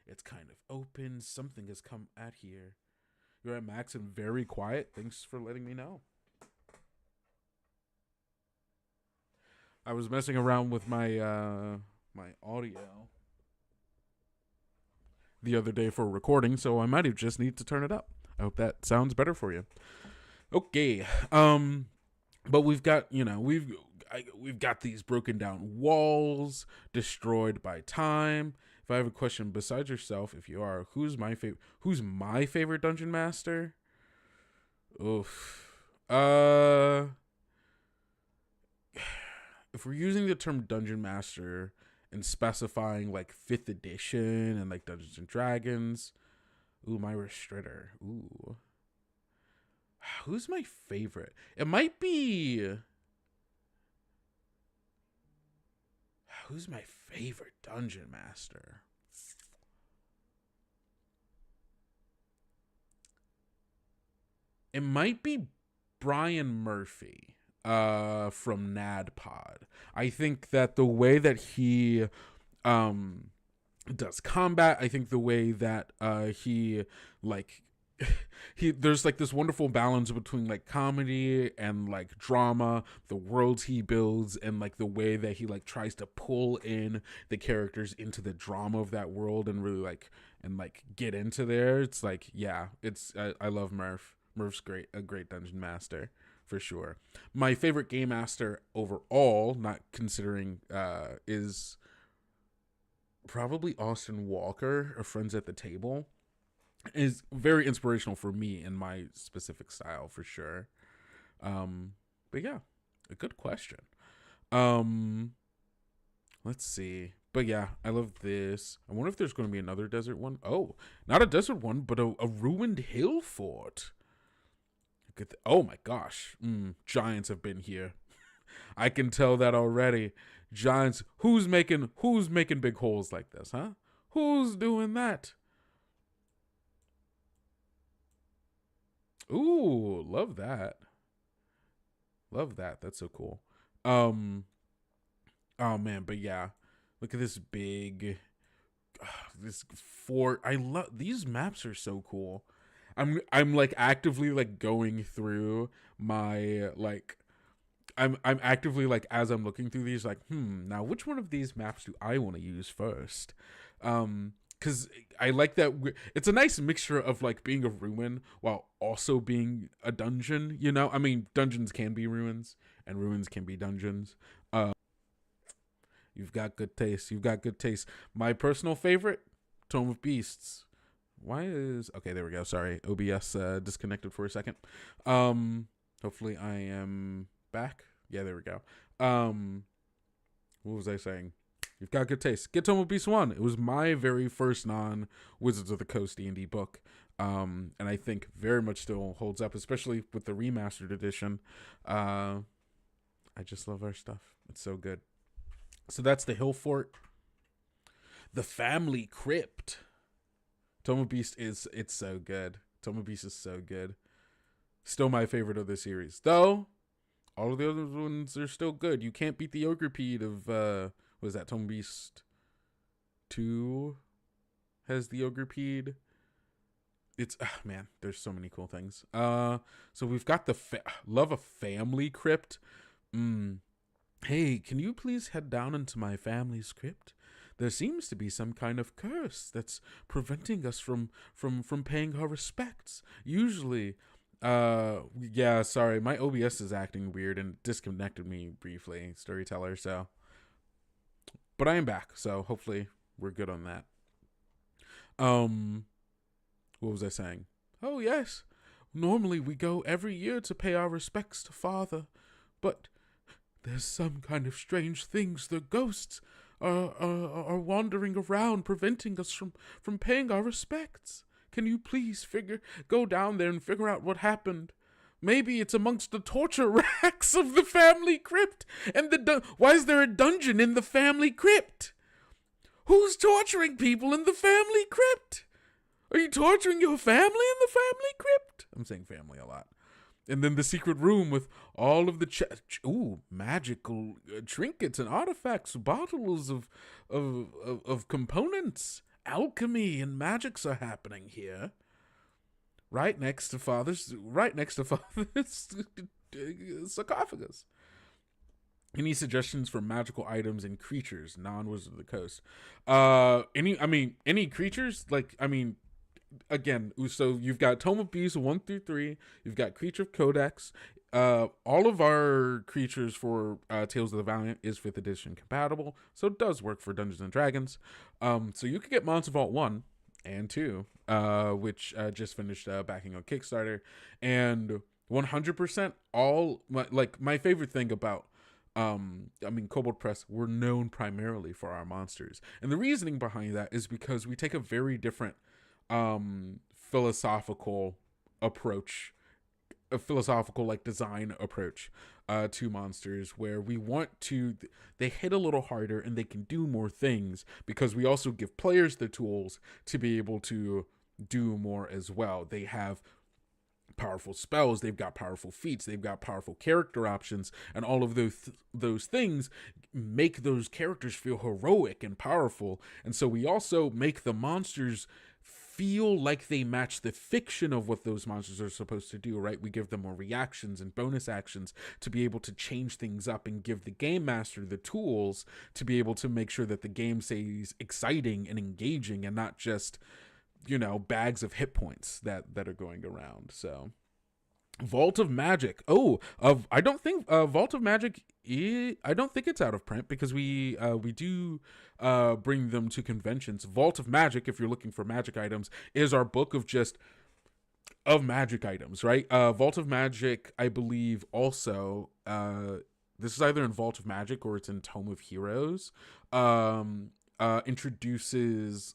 It's kind of open. Something has come at here. You're at Max and very quiet. Thanks for letting me know. I was messing around with my my audio the other day for recording, so I might have just need to turn it up. I hope that sounds better for you. Okay. But we've got, we've got these broken down walls destroyed by time. If I have a question besides yourself, if you are, who's my favorite dungeon master? Oof. If we're using the term dungeon master and specifying like 5th edition and like Dungeons and Dragons, Myra Stritter. Ooh. Who's my favorite? It might be... Who's my favorite dungeon master? It might be Brian Murphy from NADPOD. I think that the way that he does combat, I think the way that he there's like this wonderful balance between like comedy and like drama, the worlds he builds, and like the way that he like tries to pull in the characters into the drama of that world and really like get into there. It's like, yeah, I love Murph. Murph's a great dungeon master for sure. My favorite game master overall, not considering, is probably Austin Walker of Friends at the Table. Is very inspirational for me in my specific style for sure. But yeah, a good question. Let's see. But yeah, I love this. I wonder if there's going to be another desert one. Oh, not a desert one, but a ruined hill fort. Oh my gosh. Giants have been here. I can tell that already. Giants. Who's making big holes like this, huh? Who's doing that? Ooh, love that. Love that. That's so cool. Oh man, but yeah. Look at this big this fort. I love these maps are so cool. I'm like actively like going through my like I'm actively like as I'm looking through these like now which one of these maps do I want to use first? Because I like that it's a nice mixture of like being a ruin while also being a dungeon, you know? I mean, dungeons can be ruins and ruins can be dungeons. You've got good taste. My personal favorite, Tome of Beasts. Okay, there we go. Sorry, OBS disconnected for a second. Hopefully I am back. Yeah, there we go. What was I saying? You've got good taste. Get Tome of Beasts 1. It was my very first non-Wizards of the Coast D&D book. And I think very much still holds up, especially with the remastered edition. I just love our stuff. It's so good. So that's the Hill Fort. The Family Crypt. Tome of Beast it's so good. Tome of Beast is so good. Still my favorite of the series. Though, all of the other ones are still good. You can't beat the Ogrepeed of, what is that, Tome of Beast 2 has the Ogrepeed. It's, man, there's so many cool things. So we've got the Love a Family Crypt. Hey, can you please head down into my family's crypt? There seems to be some kind of curse that's preventing us from paying our respects. Usually, yeah, sorry, my OBS is acting weird and disconnected me briefly, Storyteller, so. But I am back, so hopefully we're good on that. What was I saying? Oh, yes. Normally we go every year to pay our respects to Father, but there's some kind of strange things. The ghosts are wandering around, preventing us from paying our respects. Can you please go down there and figure out what happened? Maybe it's amongst the torture racks of the family crypt. And why is there a dungeon in the family crypt? Who's torturing people in the family crypt? Are you torturing your family in the family crypt? I'm saying family a lot. And then the secret room with all of the magical trinkets and artifacts, bottles of components. Alchemy and magics are happening here. Right next to Father's sarcophagus. Any suggestions for magical items and creatures, non-Wizard of the Coast? Any creatures? Again, so you've got Tome of Beasts 1 through 3. You've got Creature of Codex. All of our creatures for Tales of the Valiant is 5th edition compatible, so it does work for Dungeons and Dragons. So you could get Monster Vault 1 and 2, which just finished backing on Kickstarter, and 100% my favorite thing about Kobold Press, we're known primarily for our monsters, and the reasoning behind that is because we take a very different philosophical approach, a philosophical design approach to monsters, where we want they hit a little harder and they can do more things, because we also give players the tools to be able to do more as well. They have powerful spells, they've got powerful feats, they've got powerful character options, and all of those things make those characters feel heroic and powerful. And so we also make the monsters feel like they match the fiction of what those monsters are supposed to do, right? We give them more reactions and bonus actions to be able to change things up and give the game master the tools to be able to make sure that the game stays exciting and engaging and not just, bags of hit points that are going around. So Vault of Magic. I don't think Vault of Magic, I don't think it's out of print, because we do bring them to conventions. Vault of Magic, if you're looking for magic items, is our book of magic items, right? Vault of Magic, I believe also, this is either in Vault of Magic or it's in Tome of Heroes, introduces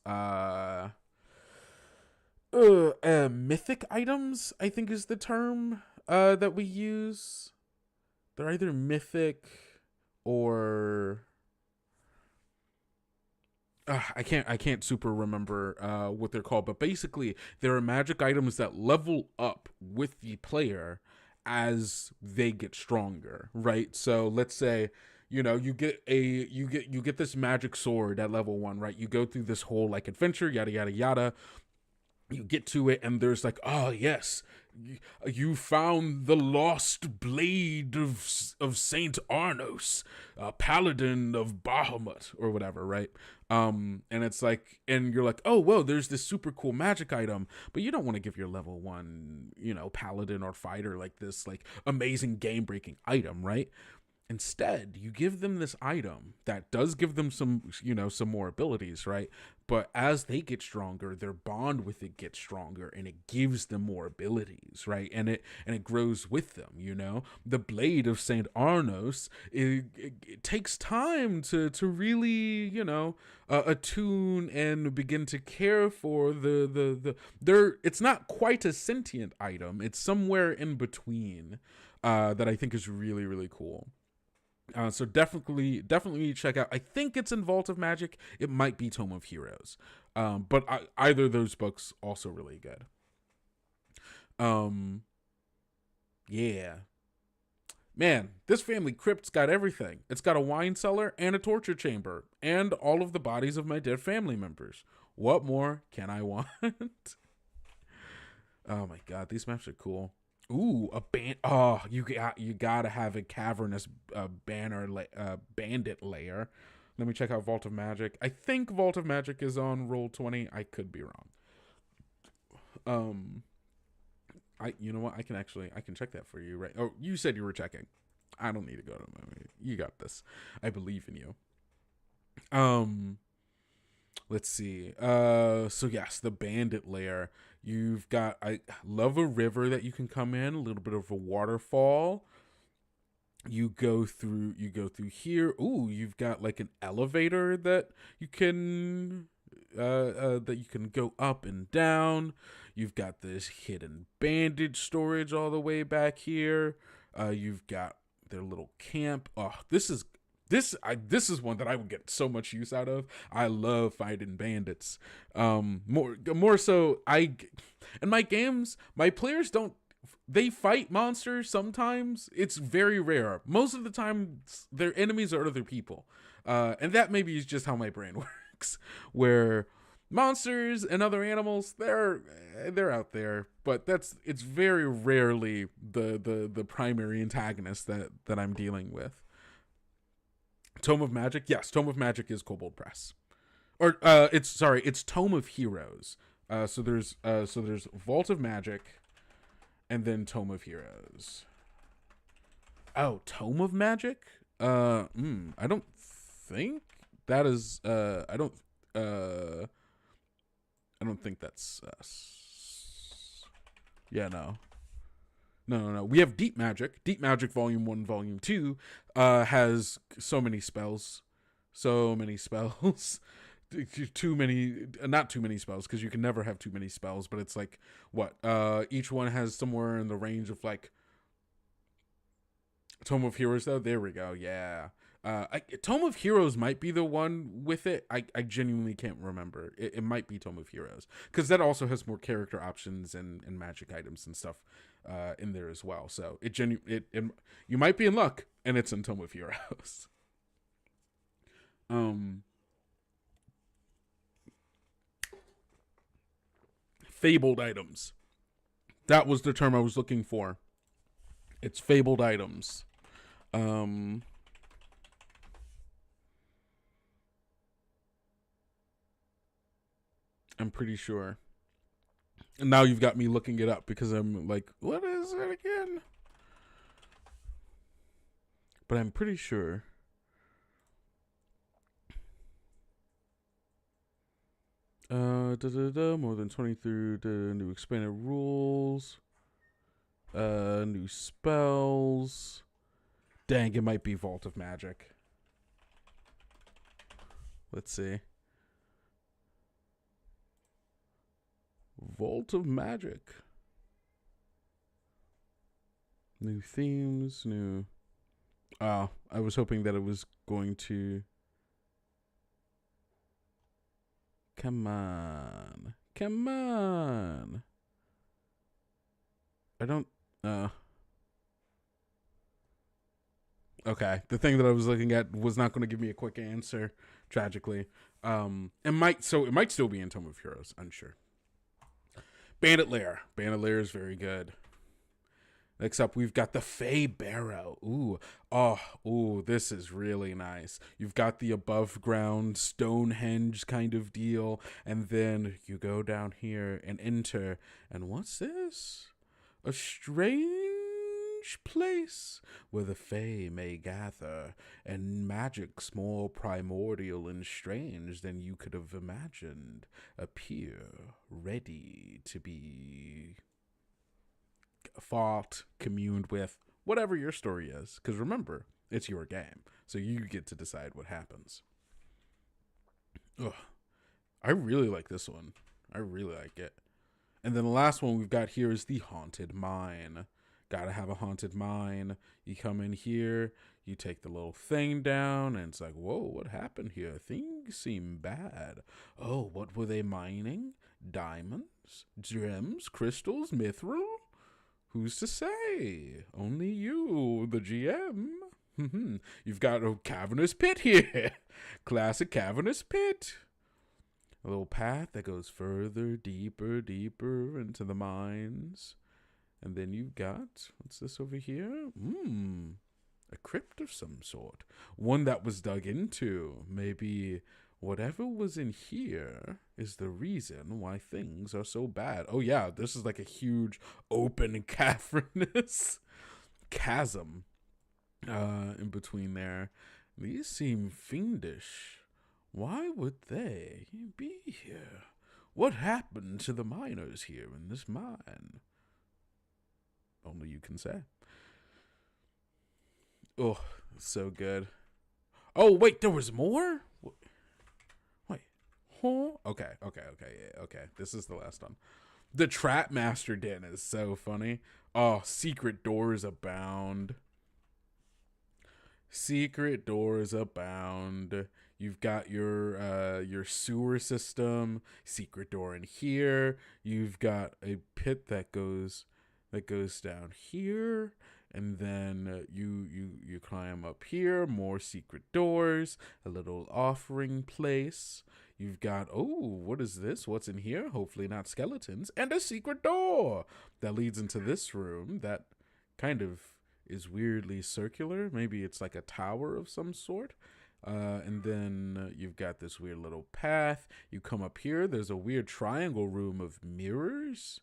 mythic items, I think is the term that we use. They're either mythic or I can't super remember what they're called, but basically there are magic items that level up with the player as they get stronger, right? So let's say you get this magic sword at level 1, right? You go through this whole adventure, yada yada yada. You get to it, and there's oh yes, you found the lost blade of Saint Arnos, paladin of Bahamut, or whatever, right? And it's and you're oh whoa, there's this super cool magic item, but you don't want to give your level 1, paladin or fighter this amazing game breaking item, right? Instead, you give them this item that does give them some more abilities, right? But as they get stronger, their bond with it gets stronger, and it gives them more abilities, right? And it grows with them, The Blade of Saint Arnos, it takes time to really, attune and begin to care for it's not quite a sentient item. It's somewhere in between, that I think is really, really cool. So definitely check out. I think it's in Vault of Magic. It might be Tome of Heroes. But either of those books also really good. Yeah. Man, this family crypt's got everything. It's got a wine cellar and a torture chamber and all of the bodies of my dead family members. What more can I want? Oh my god, these maps are cool. Ooh, a band. Oh, you gotta have a cavernous bandit layer. Let me check out Vault of Magic. I think Vault of Magic is on Roll20. I could be wrong. You know what? I can check that for you, right? Oh, you said you were checking. I don't need to go to my. You got this. I believe in you. Let's see. So yes, the bandit lair. You've got, I love a river that you can come in, a little bit of a waterfall. You go through here. Ooh, you've got like an elevator that you can go up and down. You've got this hidden bandage storage all the way back here. You've got their little camp. Oh, this is one that I would get so much use out of. I love fighting bandits. More so, in my games, my players don't. They fight monsters sometimes. It's very rare. Most of the time, their enemies are other people, and that maybe is just how my brain works. Where monsters and other animals, they're out there, but it's very rarely the primary antagonist that I'm dealing with. Tome of Magic, yes, Tome of Magic is Kobold Press, or it's Tome of Heroes. So there's Vault of Magic, and then Tome of Heroes. Oh, Tome of Magic? I don't think that is. I don't think that's. Yeah, no. No. We have Deep Magic. Deep Magic Volume 1, Volume 2 has so many spells. Too many, not too many spells, because you can never have too many spells, but it's like, what? Each one has somewhere in the range of like Tome of Heroes, though. There we go. Yeah. Tome of Heroes might be the one with it. I genuinely can't remember. It might be Tome of Heroes, because that also has more character options and magic items and stuff in there as well. So you might be in luck, and it's in Tome of Heroes. Fabled items. That was the term I was looking for. It's fabled items. I'm pretty sure. And now you've got me looking it up, because I'm like, what is it again? But I'm pretty sure. More than 20 through the new expanded rules. New spells. Dang, it might be Vault of Magic. Let's see. Vault of Magic. New themes, new. I was hoping that it was going to. Come on. I don't. Okay, the thing that I was looking at was not going to give me a quick answer, tragically. It might still be in Tome of Heroes, unsure. Bandit Lair is very good. Next up, we've got the Fey Barrow. Ooh, this is really nice. You've got the above ground Stonehenge kind of deal, and then you go down here and enter, and what's this? A strange place where the Fae may gather, and magics more primordial and strange than you could have imagined appear, ready to be fought, communed with, whatever your story is. Because remember, it's your game, so you get to decide what happens. I really like this one. I really like it. And then the last one we've got here is the Haunted Mine. Gotta have a haunted mine. You come in here, you take the little thing down, and it's like, whoa, what happened here? Things seem bad. Oh, what were they mining? Diamonds? Gems? Crystals? Mithril? Who's to say? Only you, the GM. You've got a cavernous pit here. Classic cavernous pit. A little path that goes further, deeper, deeper into the mines. And then you've got, what's this over here? A crypt of some sort. One that was dug into. Maybe whatever was in here is the reason why things are so bad. Oh yeah, this is like a huge open cavernous chasm in between there. These seem fiendish. Why would they be here? What happened to the miners here in this mine? Only you can say. Oh, so good. Oh, wait, there was more? Wait. Huh? Okay. Yeah, okay. This is the last one. The Trap Master Den is so funny. Oh, secret doors abound. Secret doors abound. You've got your sewer system, secret door in here. You've got a pit that goes down here, and then you climb up here. More secret doors, a little offering place. You've got, oh, what is this? What's in here? Hopefully not skeletons. And a secret door that leads into this room that kind of is weirdly circular. Maybe it's like a tower of some sort. And then you've got this weird little path. You come up here. There's a weird triangle room of mirrors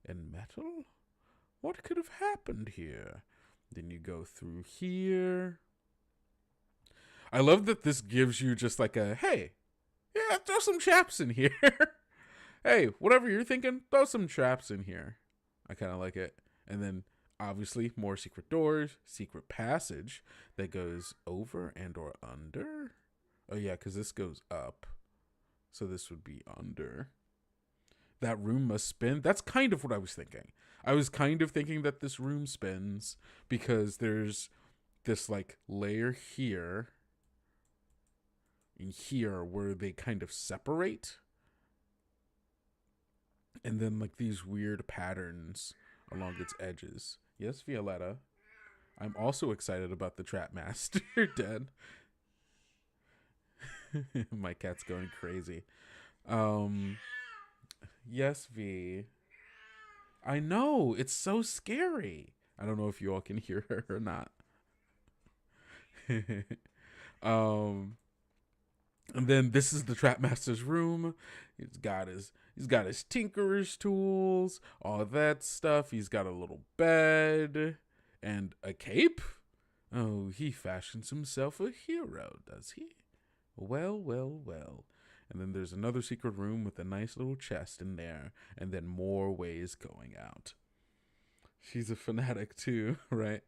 and metal. What could have happened here? Then you go through here. I love that this gives you just like a, hey, yeah, throw some traps in here. Hey, whatever you're thinking, throw some traps in here. I kind of like it. And then obviously more secret doors, secret passage that goes over and or under. Oh yeah, because this goes up. So this would be under. That room must spin. That's kind of what I was thinking. I was kind of thinking that this room spins because there's this like layer here and here where they kind of separate. And then like these weird patterns along its edges. Yes, Violetta. I'm also excited about the Trap Master Den. My cat's going crazy. Yes, V. I know, it's so scary. I don't know if you all can hear her or not. And then this is the Trap Master's room. He's got his tinkerer's tools, all that stuff. He's got a little bed and a cape. Oh, he fashions himself a hero, does he? Well, well, well. And then there's another secret room with a nice little chest in there, and then more ways going out. She's a fanatic too, right?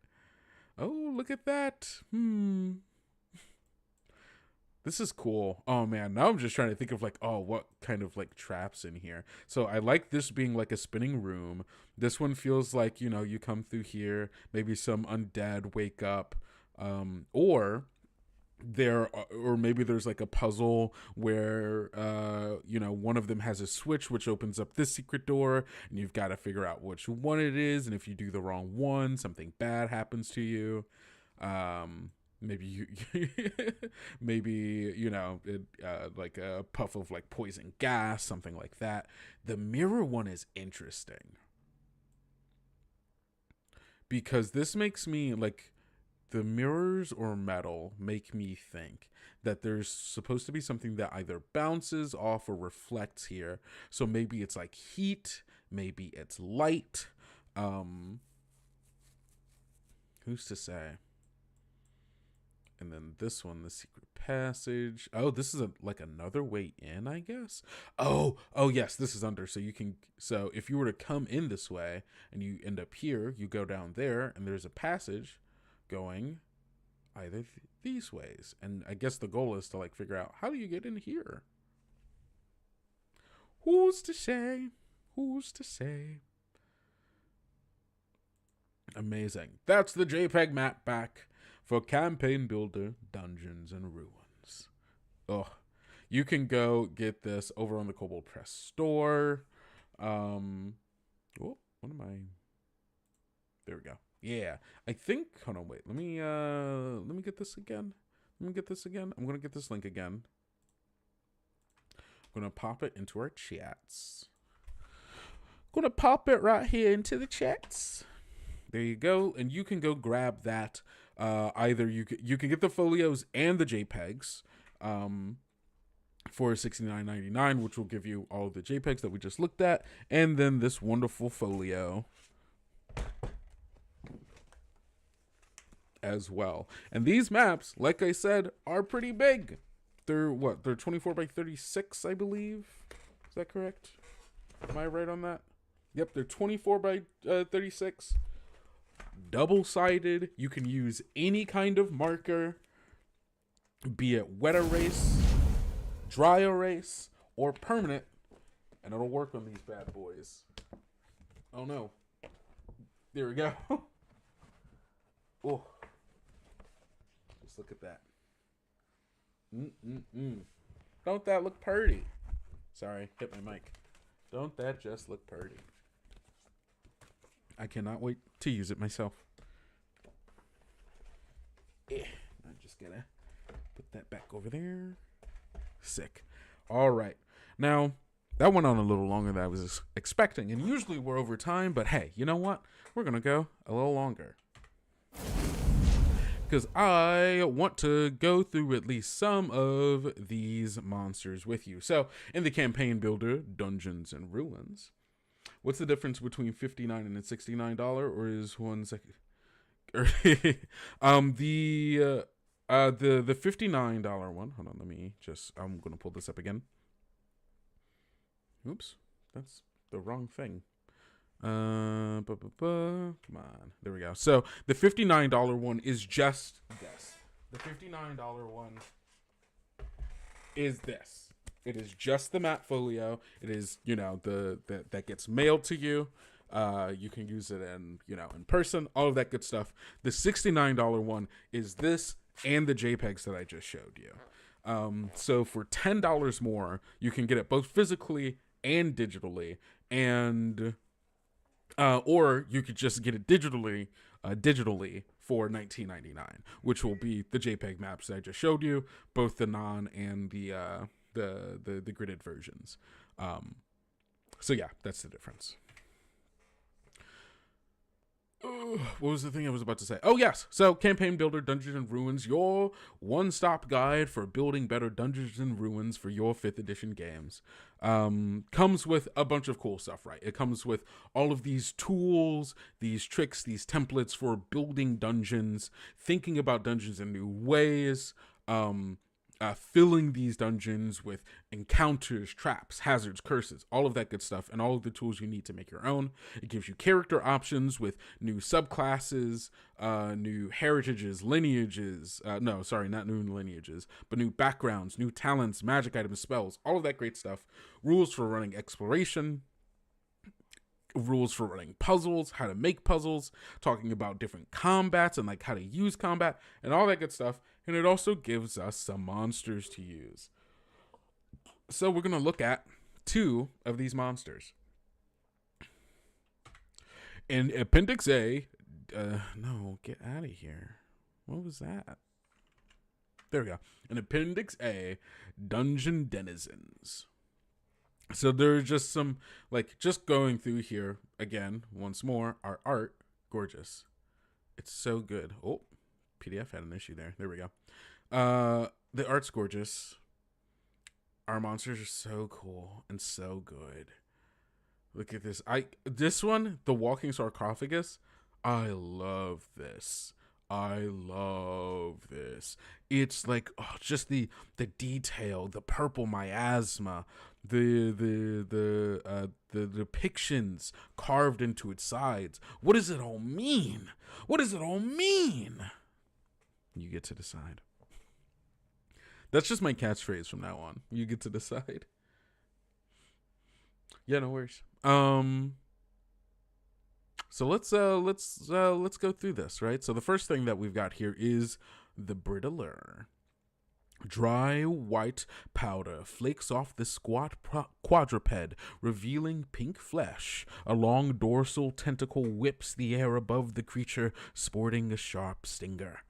Oh, look at that. This is cool. Oh man, now I'm just trying to think of like, oh, what kind of like traps in here. So I like this being like a spinning room. This one feels like, you know, you come through here, maybe some undead wake up, or maybe there's like a puzzle where you know, one of them has a switch which opens up this secret door, and you've got to figure out which one it is, and if you do the wrong one, something bad happens to you. Maybe you know, like a puff of like poison gas, something like that. The mirror one is interesting because this makes me like, the mirrors or metal make me think that there's supposed to be something that either bounces off or reflects here. So maybe it's like heat, maybe it's light. Who's to say? And then this one, the secret passage. Oh, this is like another way in, I guess. Oh yes, this is under. So you can, so if you were to come in this way and you end up here, you go down there and there's a passage going either these ways. And I guess the goal is to like figure out, how do you get in here? Who's to say? Who's to say? Amazing. That's the JPEG map back for Campaign Builder Dungeons and Ruins. Oh, you can go get this over on the Kobold Press store. Oh, what am I? There we go. Yeah, I think. Hold on, wait. Let me get this again. I'm gonna get this link again. I'm gonna pop it into our chats. Gonna pop it right here into the chats. There you go, and you can go grab that. Either you can get the folios and the JPEGs for $69.99, which will give you all the JPEGs that we just looked at, and then this wonderful folio as well. And these maps, like I said, are pretty big. They're what? They're 24 by 36, I believe. Is that correct? Am I right on that? Yep, they're 24 by 36. Double-sided. You can use any kind of marker, be it wet erase, dry erase, or permanent, and it'll work on these bad boys. Oh no. There we go. Oh. Just look at that. Don't that look pretty? Sorry, hit my mic. Don't that just look pretty? I cannot wait to use it myself. I'm just gonna put that back over there. Sick. All right. Now, that went on a little longer than I was expecting, and usually we're over time, but hey, you know what? We're gonna go a little longer, because I want to go through at least some of these monsters with you. So, in the campaign builder, Dungeons and Ruins, what's the difference between $59 and $69, or is one second? The $59 one. Hold on, I'm gonna pull this up again. Oops, that's the wrong thing. Come on, there we go. So the $59 one is just this. The $59 one is this. It is just the map folio. It is, that gets mailed to you. You can use it in person, all of that good stuff. The $69 one is this and the JPEGs that I just showed you. So for $10 more, you can get it both physically and digitally, and or you could just get it digitally for $19.99, which will be the JPEG maps that I just showed you, both the non and the gridded versions. So yeah, that's the difference. What was the thing I was about to say? Oh, yes. So, Campaign Builder Dungeons and Ruins, your one-stop guide for building better Dungeons and Ruins for your 5th edition games. Comes with a bunch of cool stuff, right? It comes with all of these tools, these tricks, these templates for building dungeons, thinking about dungeons in new ways, filling these dungeons with encounters, traps, hazards, curses, all of that good stuff, and all of the tools you need to make your own. It gives you character options with new subclasses, new heritages, lineages, not new lineages, but new backgrounds, new talents, magic items, spells, all of that great stuff. Rules for running exploration, rules for running puzzles, how to make puzzles, talking about different combats and like how to use combat and all that good stuff. And it also gives us some monsters to use. So we're going to look at 2 of these monsters. In Appendix A, no, get out of here. What was that? There we go. In Appendix A, Dungeon Denizens. So there's just some, just going through here again, once more, our art, gorgeous. It's so good. Oh, PDF had an issue there. There we go. The art's gorgeous. Our monsters are so cool and so good. Look at this. This one, the walking sarcophagus, I love this. It's like just the detail, the purple miasma, the depictions carved into its sides. What does it all mean? You get to decide. That's just my catchphrase from now on. You get to decide. Yeah, no worries. So let's go through this, right? So the first thing that we've got here is the Brittler. Dry white powder flakes off the squat quadruped, revealing pink flesh. A long dorsal tentacle whips the air above the creature, sporting a sharp stinger.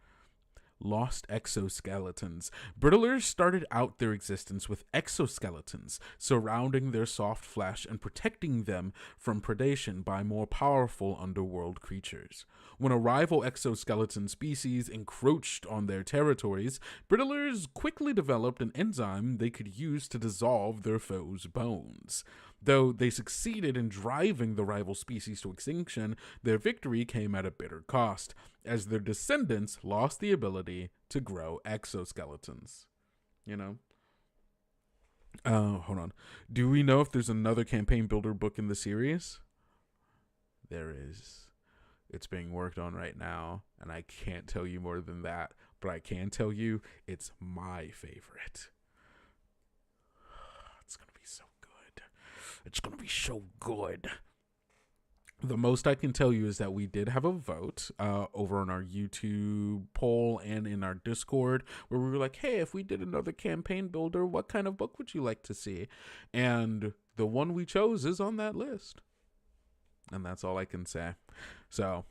Lost exoskeletons. Brittlers started out their existence with exoskeletons surrounding their soft flesh and protecting them from predation by more powerful underworld creatures. When a rival exoskeleton species encroached on their territories, Brittlers quickly developed an enzyme they could use to dissolve their foes' bones. Though they succeeded in driving the rival species to extinction, their victory came at a bitter cost, as their descendants lost the ability to grow exoskeletons. You know? Hold on. Do we know if there's another campaign builder book in the series? There is. It's being worked on right now, and I can't tell you more than that, but I can tell you it's my favorite. It's going to be so good. It's going to be so good. The most I can tell you is that we did have a vote over on our YouTube poll and in our Discord where we were like, hey, if we did another campaign builder, what kind of book would you like to see? And the one we chose is on that list. And that's all I can say. So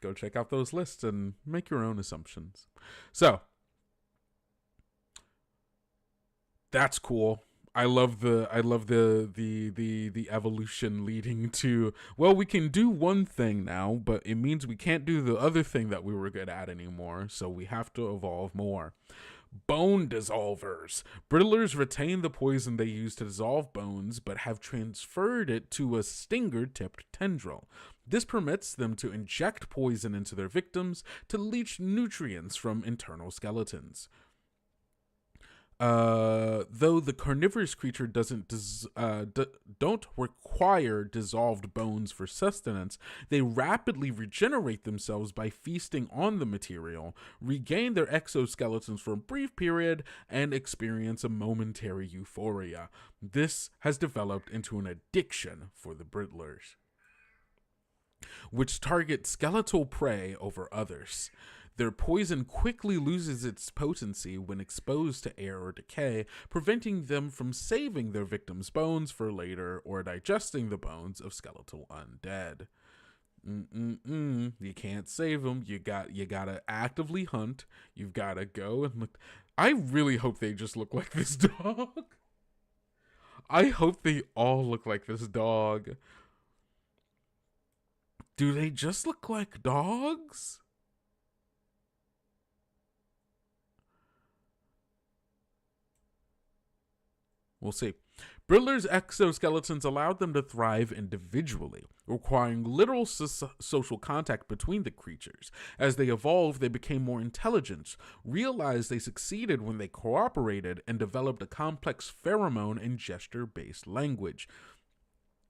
go check out those lists and make your own assumptions. So that's cool. I love the evolution leading to, well, we can do one thing now, but it means we can't do the other thing that we were good at anymore, so we have to evolve more. Bone dissolvers. Brittlers retain the poison they use to dissolve bones, but have transferred it to a stinger-tipped tendril. This permits them to inject poison into their victims to leach nutrients from internal skeletons. Though the carnivorous creature don't require dissolved bones for sustenance, they rapidly regenerate themselves by feasting on the material, regain their exoskeletons for a brief period, and experience a momentary euphoria. This has developed into an addiction for the Brittlers, which target skeletal prey over others. Their poison quickly loses its potency when exposed to air or decay, preventing them from saving their victims' bones for later or digesting the bones of skeletal undead. You can't save them. You gotta actively hunt. You've gotta go and look. I really hope they just look like this dog. I hope they all look like this dog. Do they just look like dogs? We'll see. Brittlers' exoskeletons allowed them to thrive individually, requiring literal social contact between the creatures. As they evolved, they became more intelligent, realized they succeeded when they cooperated, and developed a complex pheromone and gesture-based language.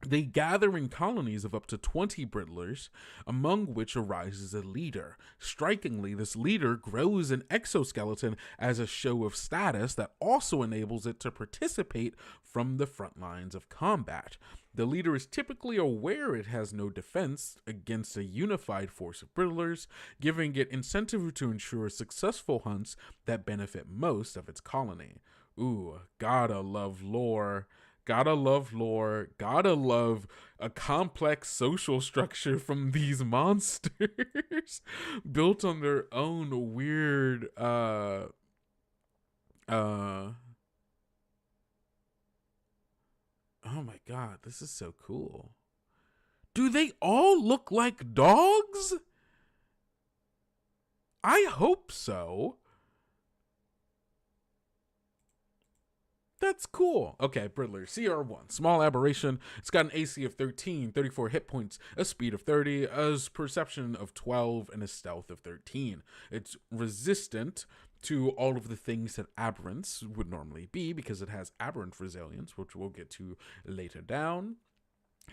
They gather in colonies of up to 20 Brittlers, among which arises a leader. Strikingly, this leader grows an exoskeleton as a show of status that also enables it to participate from the front lines of combat. The leader is typically aware it has no defense against a unified force of Brittlers, giving it incentive to ensure successful hunts that benefit most of its colony. Ooh, gotta love lore. Gotta love lore. Gotta love a complex social structure from these monsters built on their own weird oh my god, this is so cool. Do they all look like dogs? I hope so. That's cool. Okay, Brittler, CR1. Small aberration. It's got an AC of 13, 34 hit points, a speed of 30, a perception of 12, and a stealth of 13. It's resistant to all of the things that aberrants would normally be because it has aberrant resilience, which we'll get to later down.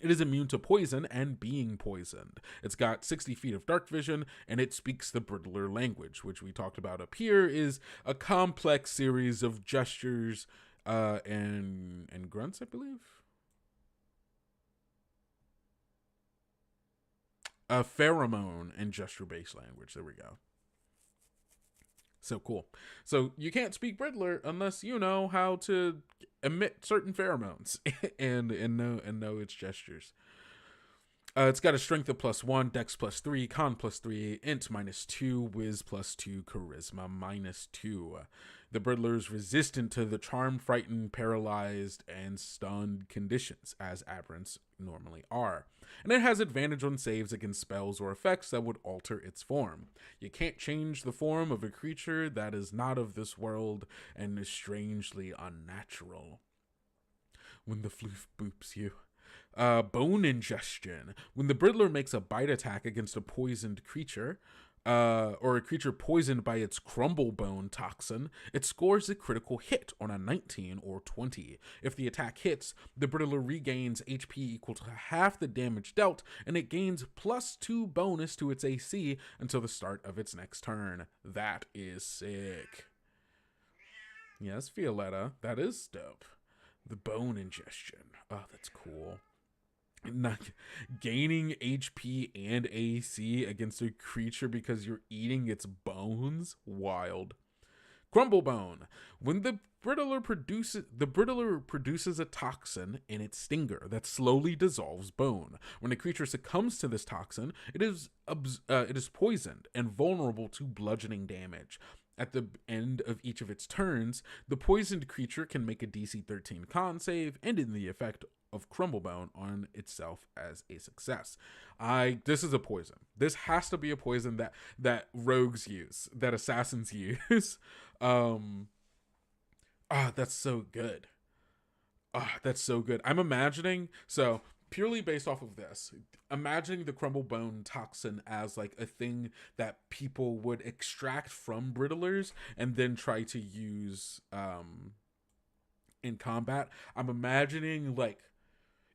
It is immune to poison and being poisoned. It's got 60 feet of dark vision, and it speaks the Brittler language, which we talked about up here, is a complex series of gestures and grunts, I believe. pheromone and gesture-based language. There we go. So cool. So you can't speak Brittler unless you know how to emit certain pheromones and know its gestures. It's got a strength of +1, dex +3, con +3, int -2, whiz +2, charisma -2. The Brittler is resistant to the charmed, frightened, paralyzed, and stunned conditions, as aberrants normally are. And it has advantage on saves against spells or effects that would alter its form. You can't change the form of a creature that is not of this world and is strangely unnatural. When the floof boops you. Bone ingestion. When the Brittler makes a bite attack against a poisoned creature, or a creature poisoned by its crumble bone toxin, it scores a critical hit on a 19 or 20. If the attack hits, the Brittler regains HP equal to half the damage dealt, and it gains +2 bonus to its AC until the start of its next turn. That is sick. Yes, Violetta, that is dope. The bone ingestion. Oh, that's cool. Not gaining HP and AC against a creature because you're eating its bones. Wild. Crumble bone. When the Brittler produces a toxin in its stinger that slowly dissolves bone. When a creature succumbs to this toxin, it is poisoned and vulnerable to bludgeoning damage. At the end of each of its turns, the poisoned creature can make a DC 13 con save, and in the effect of Crumblebone on itself as a success. This is a poison. This has to be a poison that rogues use, that assassins use. That's so good. That's so good. I'm imagining, so purely based off of this, imagining the Crumblebone toxin as like a thing that people would extract from Brittlers and then try to use in combat. I'm imagining like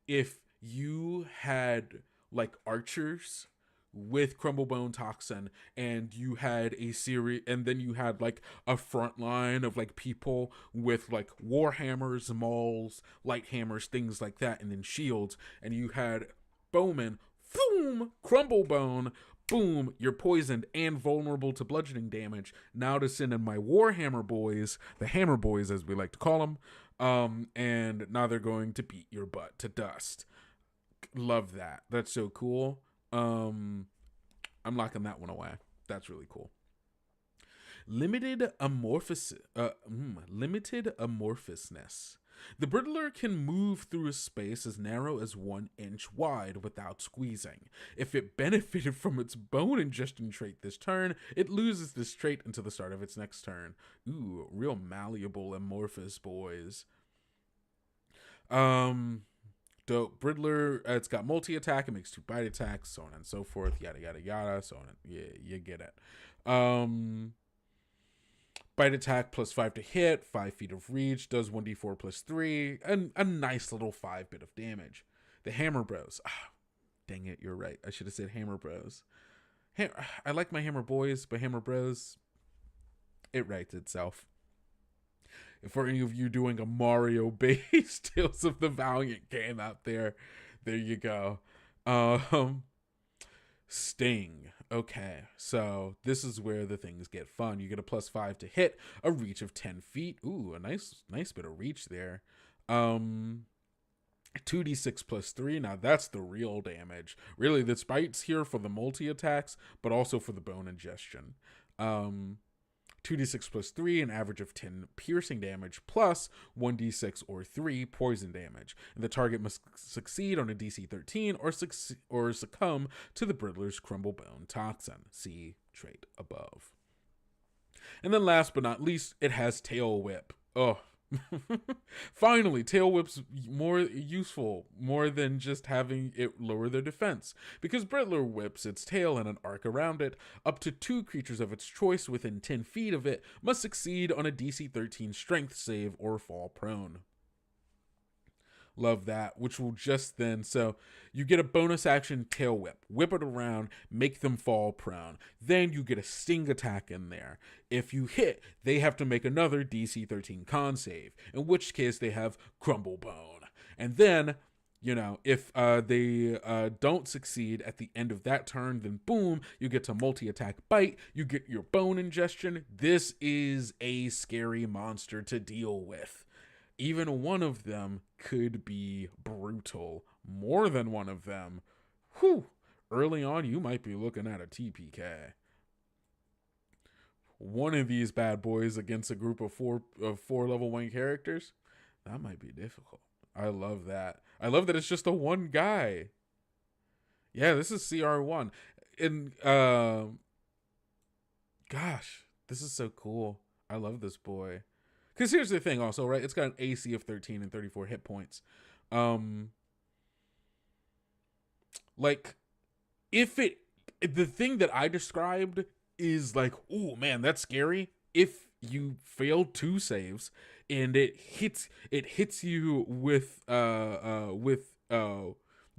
if you had like archers with Crumblebone toxin and you had a series, and then you had like a front line of like people with like warhammers, mauls, light hammers, things like that, and then shields, and you had bowmen, boom, Crumblebone, boom, you're poisoned and vulnerable to bludgeoning damage. Now to send in my warhammer boys, the hammer boys as we like to call them, and now they're going to beat your butt to dust. Love that. That's so cool. I'm locking that one away. That's really cool. Limited amorphousness. The Brittler can move through a space as narrow as 1 inch wide without squeezing. If it benefited from its bone ingestion trait this turn, it loses this trait until the start of its next turn. Ooh, real malleable amorphous boys. Dope. Brittler, it's got multi-attack, it makes 2 bite attacks, so on and so forth, yada yada yada, so on and, yeah, you get it. Bite attack +5 to hit, 5 feet of reach, does 1d4 +3, and a nice little 5 bit of damage. The Hammer Bros. Dang it, you're right. I should have said Hammer Bros. I like my Hammer Boys, but Hammer Bros, it writes itself. For any of you doing a Mario-based Tales of the Valiant game out there you go. Sting. Okay, so this is where the things get fun. You get a +5 to hit, a reach of 10 feet. Ooh, a nice bit of reach there. 2d6 +3. Now that's the real damage. Really, this bite's here for the multi-attacks, but also for the bone ingestion. 2d6 +3, an average of 10 piercing damage, plus 1d6 or 3 poison damage. And the target must succeed on a DC 13 or succumb to the Brittler's Crumblebone toxin. See trait above. And then last but not least, it has Tail Whip. Oh, finally, Tail Whip's more useful, more than just having it lower their defense, because Brittler whips its tail in an arc around it. Up to 2 creatures of its choice within 10 feet of it must succeed on a DC 13 strength save or fall prone. Love that, which will just then, so you get a bonus action Tail Whip, whip it around, make them fall prone. Then you get a sting attack in there. If you hit, they have to make another DC 13 con save, in which case they have Crumblebone. And then You know, if they don't succeed at the end of that turn, then boom, you get to multi-attack bite, you get your bone ingestion. This is a scary monster to deal with. Even one of them could be brutal. More than one of them, whew, early on you might be looking at a TPK. One of these bad boys against a group of four level 1 characters, that might be difficult. I love that. I love that it's just a one guy. Yeah, this is CR1. And gosh, this is so cool. I love this boy. Because here's the thing also, right? It's got an AC of 13 and 34 hit points. Like, the thing that I described is like, oh man, that's scary. If you fail 2 saves and it hits you with the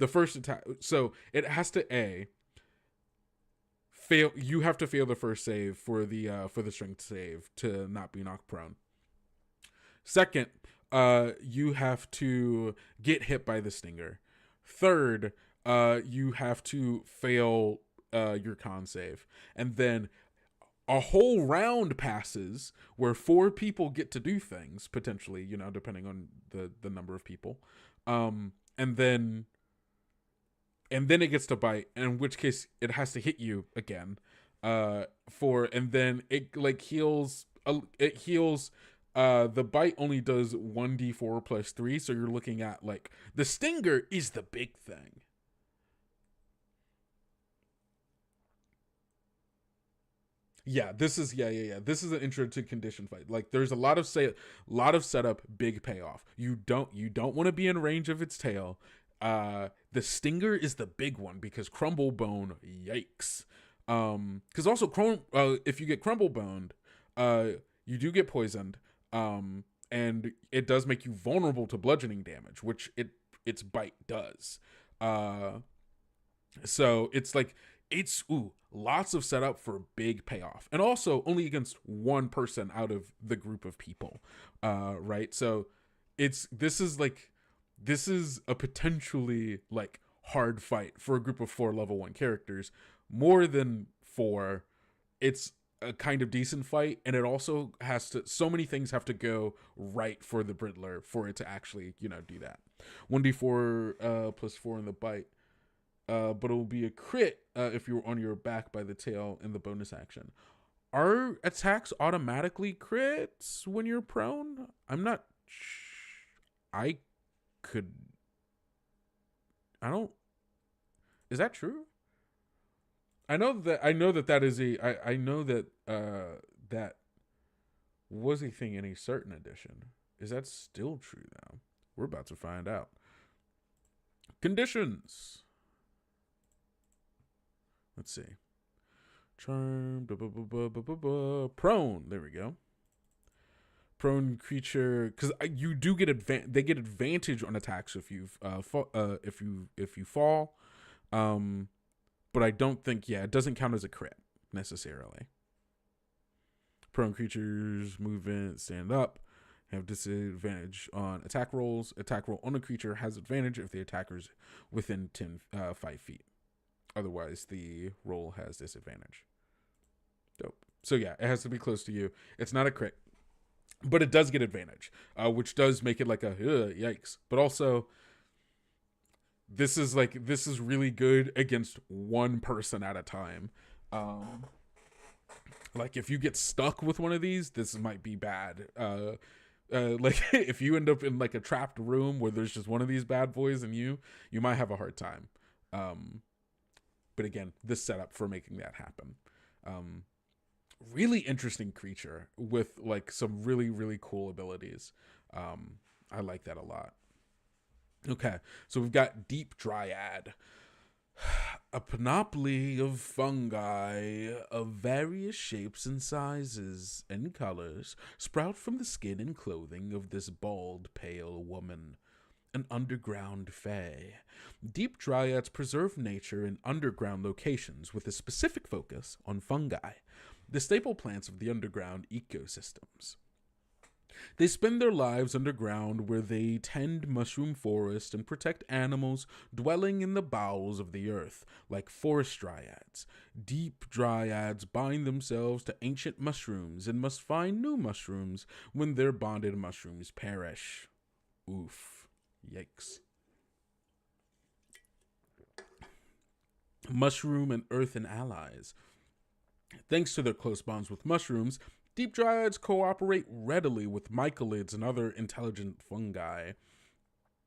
first attack, so it has to fail. You have to fail the first save for the strength save to not be knocked prone. Second, you have to get hit by the stinger. Third, you have to fail your con save. And then a whole round passes where 4 people get to do things, potentially, you know, depending on the number of people. And then it gets to bite, in which case it has to hit you again. And then it like heals. It heals. The bite only does 1d4 plus 3, so you're looking at like the stinger is the big thing. Yeah, this is This is an intro to condition fight. Like there's a lot of setup, big payoff. You don't want to be in range of its tail. The stinger is the big one because crumble bone, yikes. Because also if you get crumble boned, you do get poisoned. And it does make you vulnerable to bludgeoning damage, which its bite does. So it's like lots of setup for big payoff, and also only against one person out of the group of people, right? So this is a potentially like hard fight for a group of 4 level 1 characters. More than 4, it's a kind of decent fight, and it also has to, so many things have to go right for the Brittler for it to actually, you know, do that. 1d4 plus 4 in the bite, but it will be a crit if you're on your back by the tail in the bonus action. Are attacks automatically crits when you're prone? I'm not is that true? I know that that was a thing in a certain edition. Is that still true now? We're about to find out. Conditions. Let's see. Charm. Prone. There we go. Prone creature, because you do get they get advantage on attacks if you fall. But I don't think, it doesn't count as a crit necessarily. Prone creatures, movement, stand up, have disadvantage on attack rolls. Attack roll on a creature has advantage if the attacker's within 5 feet. Otherwise, the roll has disadvantage. Dope. So yeah, it has to be close to you. It's not a crit, but it does get advantage, which does make it like a yikes. But also, this is really good against one person at a time. Like if you get stuck with one of these, this might be bad. Like if you end up in like a trapped room where there's just one of these bad boys and you might have a hard time. But again, this setup for making that happen. Really interesting creature with like some really, really cool abilities. I like that a lot. Okay, so we've got Deep Dryad. A panoply of fungi of various shapes and sizes and colors sprout from the skin and clothing of this bald, pale woman. An underground fae. Deep Dryads preserve nature in underground locations with a specific focus on fungi, the staple plants of the underground ecosystems. They spend their lives underground where they tend mushroom forest and protect animals dwelling in the bowels of the earth, like forest dryads. Deep dryads bind themselves to ancient mushrooms and must find new mushrooms when their bonded mushrooms perish. Oof. Yikes. Mushroom and earthen allies. Thanks to their close bonds with mushrooms, deep dryads cooperate readily with mycelids and other intelligent fungi.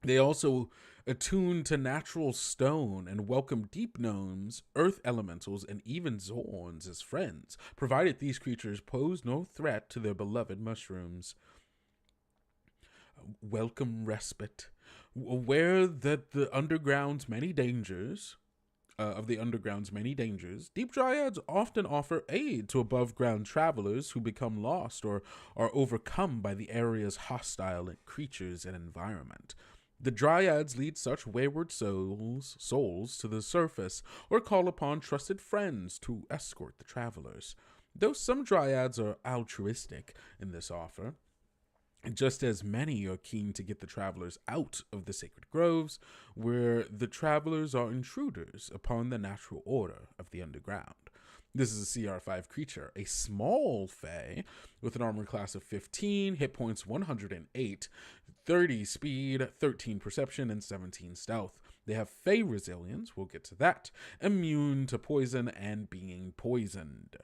They also attune to natural stone and welcome deep gnomes, earth elementals, and even zorns as friends, provided these creatures pose no threat to their beloved mushrooms. Welcome respite. Aware that the underground's many dangers, deep dryads often offer aid to above ground travelers who become lost or are overcome by the area's hostile creatures and environment. The dryads lead such wayward souls to the surface or call upon trusted friends to escort the travelers. Though some dryads are altruistic in this offer, just as many are keen to get the travelers out of the sacred groves, where the travelers are intruders upon the natural order of the underground. This is a CR5 creature, a small fae with an armor class of 15, hit points 108, 30 speed, 13 perception, and 17 stealth. They have fae resilience, we'll get to that, immune to poison and being poisoned.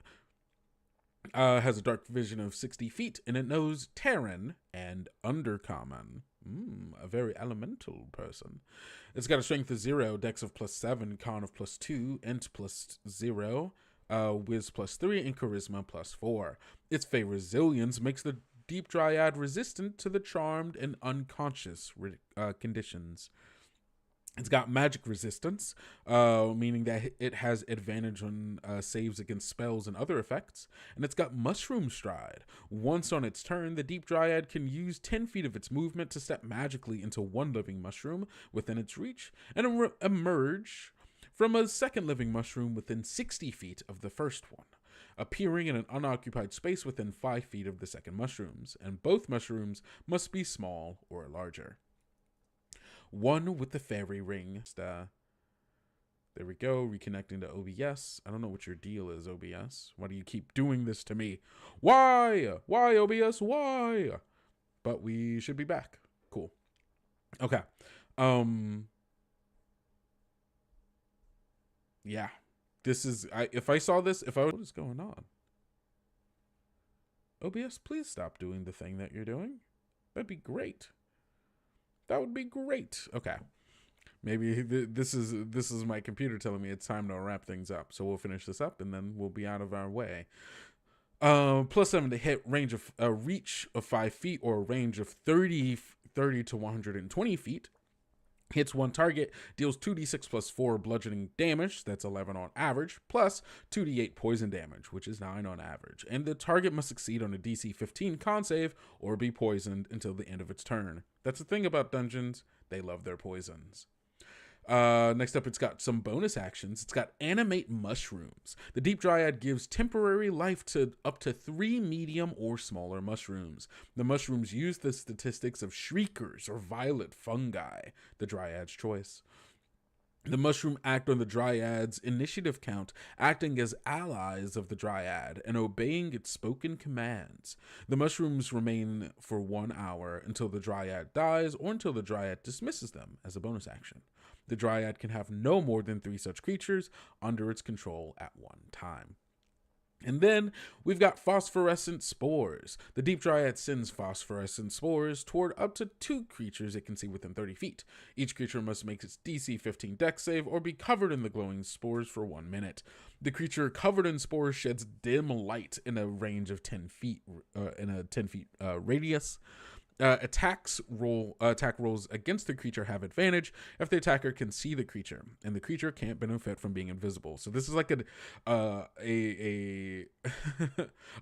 Has a dark vision of 60 feet, and it knows Terran and Undercommon. A very elemental person. It's got a strength of 0, dex of +7, con of +2, int +0, wiz +3, and charisma +4. Its Fey resilience makes the deep dryad resistant to the charmed and unconscious conditions. It's got magic resistance, meaning that it has advantage on saves against spells and other effects. And it's got mushroom stride. Once on its turn, the deep dryad can use 10 feet of its movement to step magically into one living mushroom within its reach and emerge from a second living mushroom within 60 feet of the first one, appearing in an unoccupied space within 5 feet of the second mushrooms. And both mushrooms must be small or larger. One with the fairy ring. There we go. Reconnecting to OBS. I don't know what your deal is, OBS. Why do you keep doing this to me? Why? Why, OBS? Why? But we should be back. Cool. Okay. Yeah. This is... if I saw this... what is going on? OBS, please stop doing the thing that you're doing. That'd be great. That would be great. Okay. Maybe this is my computer telling me it's time to wrap things up. So we'll finish this up and then we'll be out of our way. +7 to hit, range of reach of 5 feet or a range of 30 to 120 feet. Hits one target, deals 2d6 + 4 bludgeoning damage, that's 11 on average, plus 2d8 poison damage, which is 9 on average. And the target must succeed on a DC 15 con save or be poisoned until the end of its turn. That's the thing about dungeons, they love their poisons. Next up, it's got some bonus actions. It's got animate mushrooms. The deep dryad gives temporary life to up to 3 medium or smaller mushrooms. The mushrooms use the statistics of shriekers or violet fungi, the dryad's choice. The mushroom act on the dryad's initiative count, acting as allies of the dryad and obeying its spoken commands. The mushrooms remain for 1 hour until the dryad dies or until the dryad dismisses them as a bonus action. The dryad can have no more than 3 such creatures under its control at one time. And then we've got phosphorescent spores. The deep dryad sends phosphorescent spores toward up to 2 creatures it can see within 30 feet. Each creature must make its DC 15 dex save or be covered in the glowing spores for 1 minute. The creature covered in spores sheds dim light in a range of 10 feet, radius. Attack rolls against the creature have advantage if the attacker can see the creature, and the creature can't benefit from being invisible. So this is like a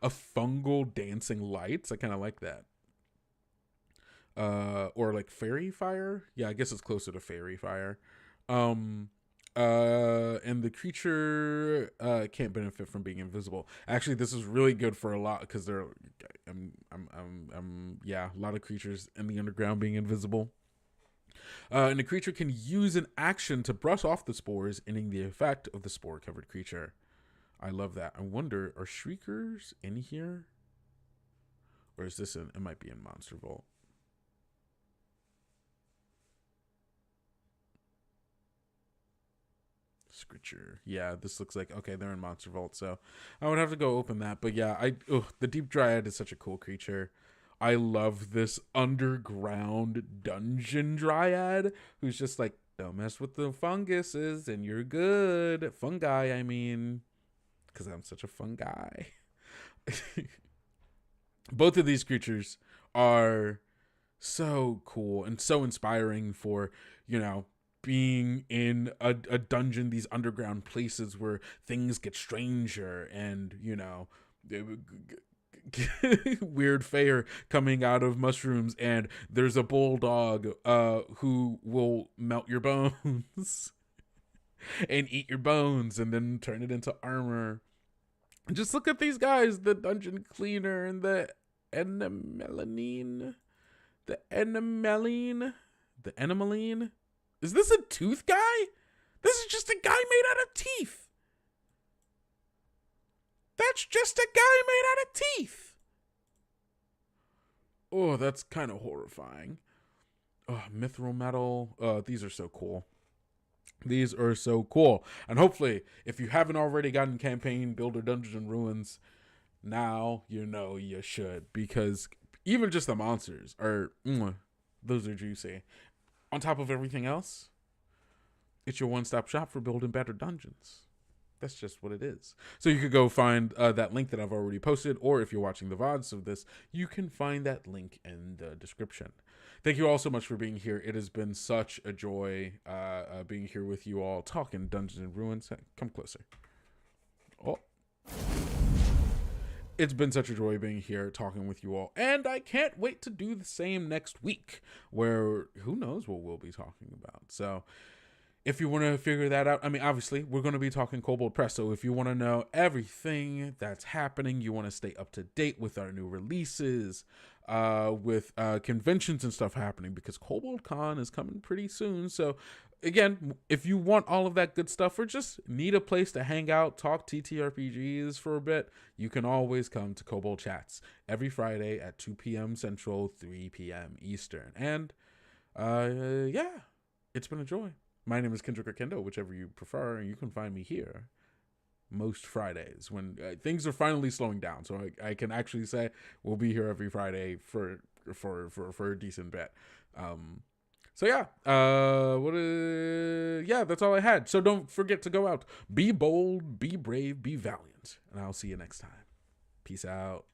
fungal dancing lights. I kind of like that. Or like fairy fire. Yeah, I guess it's closer to fairy fire. And the creature can't benefit from being invisible. Actually, this is really good for a lot because yeah, a lot of creatures in the underground being invisible. And the creature can use an action to brush off the spores, ending the effect of the spore-covered creature. I love that. I wonder, are Shriekers in here? Or is this it might be in Monster Vault. Scritcher. Yeah, this looks like, okay, they're in Monster Vault, so I would have to go open that. But yeah, the Deep Dryad is such a cool creature. I love this underground dungeon dryad who's just like, don't mess with the funguses and you're good. Fungi, I mean, because I'm such a fun guy. Both of these creatures are so cool and so inspiring for, you know, being in a dungeon, these underground places where things get stranger and, you know, weird fare coming out of mushrooms, and there's a bulldog who will melt your bones and eat your bones and then turn it into armor. Just look at these guys, the dungeon cleaner and the enameline. The enameline. Is this a tooth guy? This is just a guy made out of teeth. That's just a guy made out of teeth. Oh, that's kind of horrifying. Oh, mithril metal. These are so cool. These are so cool. And hopefully, if you haven't already gotten campaign Builder Dungeons and Ruins, now you know you should. Because even just the monsters are, those are juicy. On top of everything else, it's your one-stop shop for building better dungeons. That's just what it is. So you could go find that link that I've already posted, or if you're watching the VODs of this, you can find that link in the description. Thank you all so much for being here. It has been such a joy being here with you all, talking Dungeons and Ruins. Come closer. Oh. It's been such a joy being here, talking with you all. And I can't wait to do the same next week, where who knows what we'll be talking about. So if you want to figure that out, I mean, obviously, we're going to be talking Kobold Press. So if you want to know everything that's happening, you want to stay up to date with our new releases, with conventions and stuff happening, because Kobold Con is coming pretty soon. So again, if you want all of that good stuff or just need a place to hang out, talk ttrpgs for a bit, you can always come to Kobold Chats every Friday at 2 p.m. Central, 3 p.m. Eastern. And yeah, it's been a joy. My name is Kendrick or Kendo, whichever you prefer, and you can find me here most Fridays when things are finally slowing down. So I can actually say we'll be here every Friday for a decent bit. So yeah, yeah, that's all I had. So don't forget to go out, be bold, be brave, be valiant, and I'll see you next time. Peace out.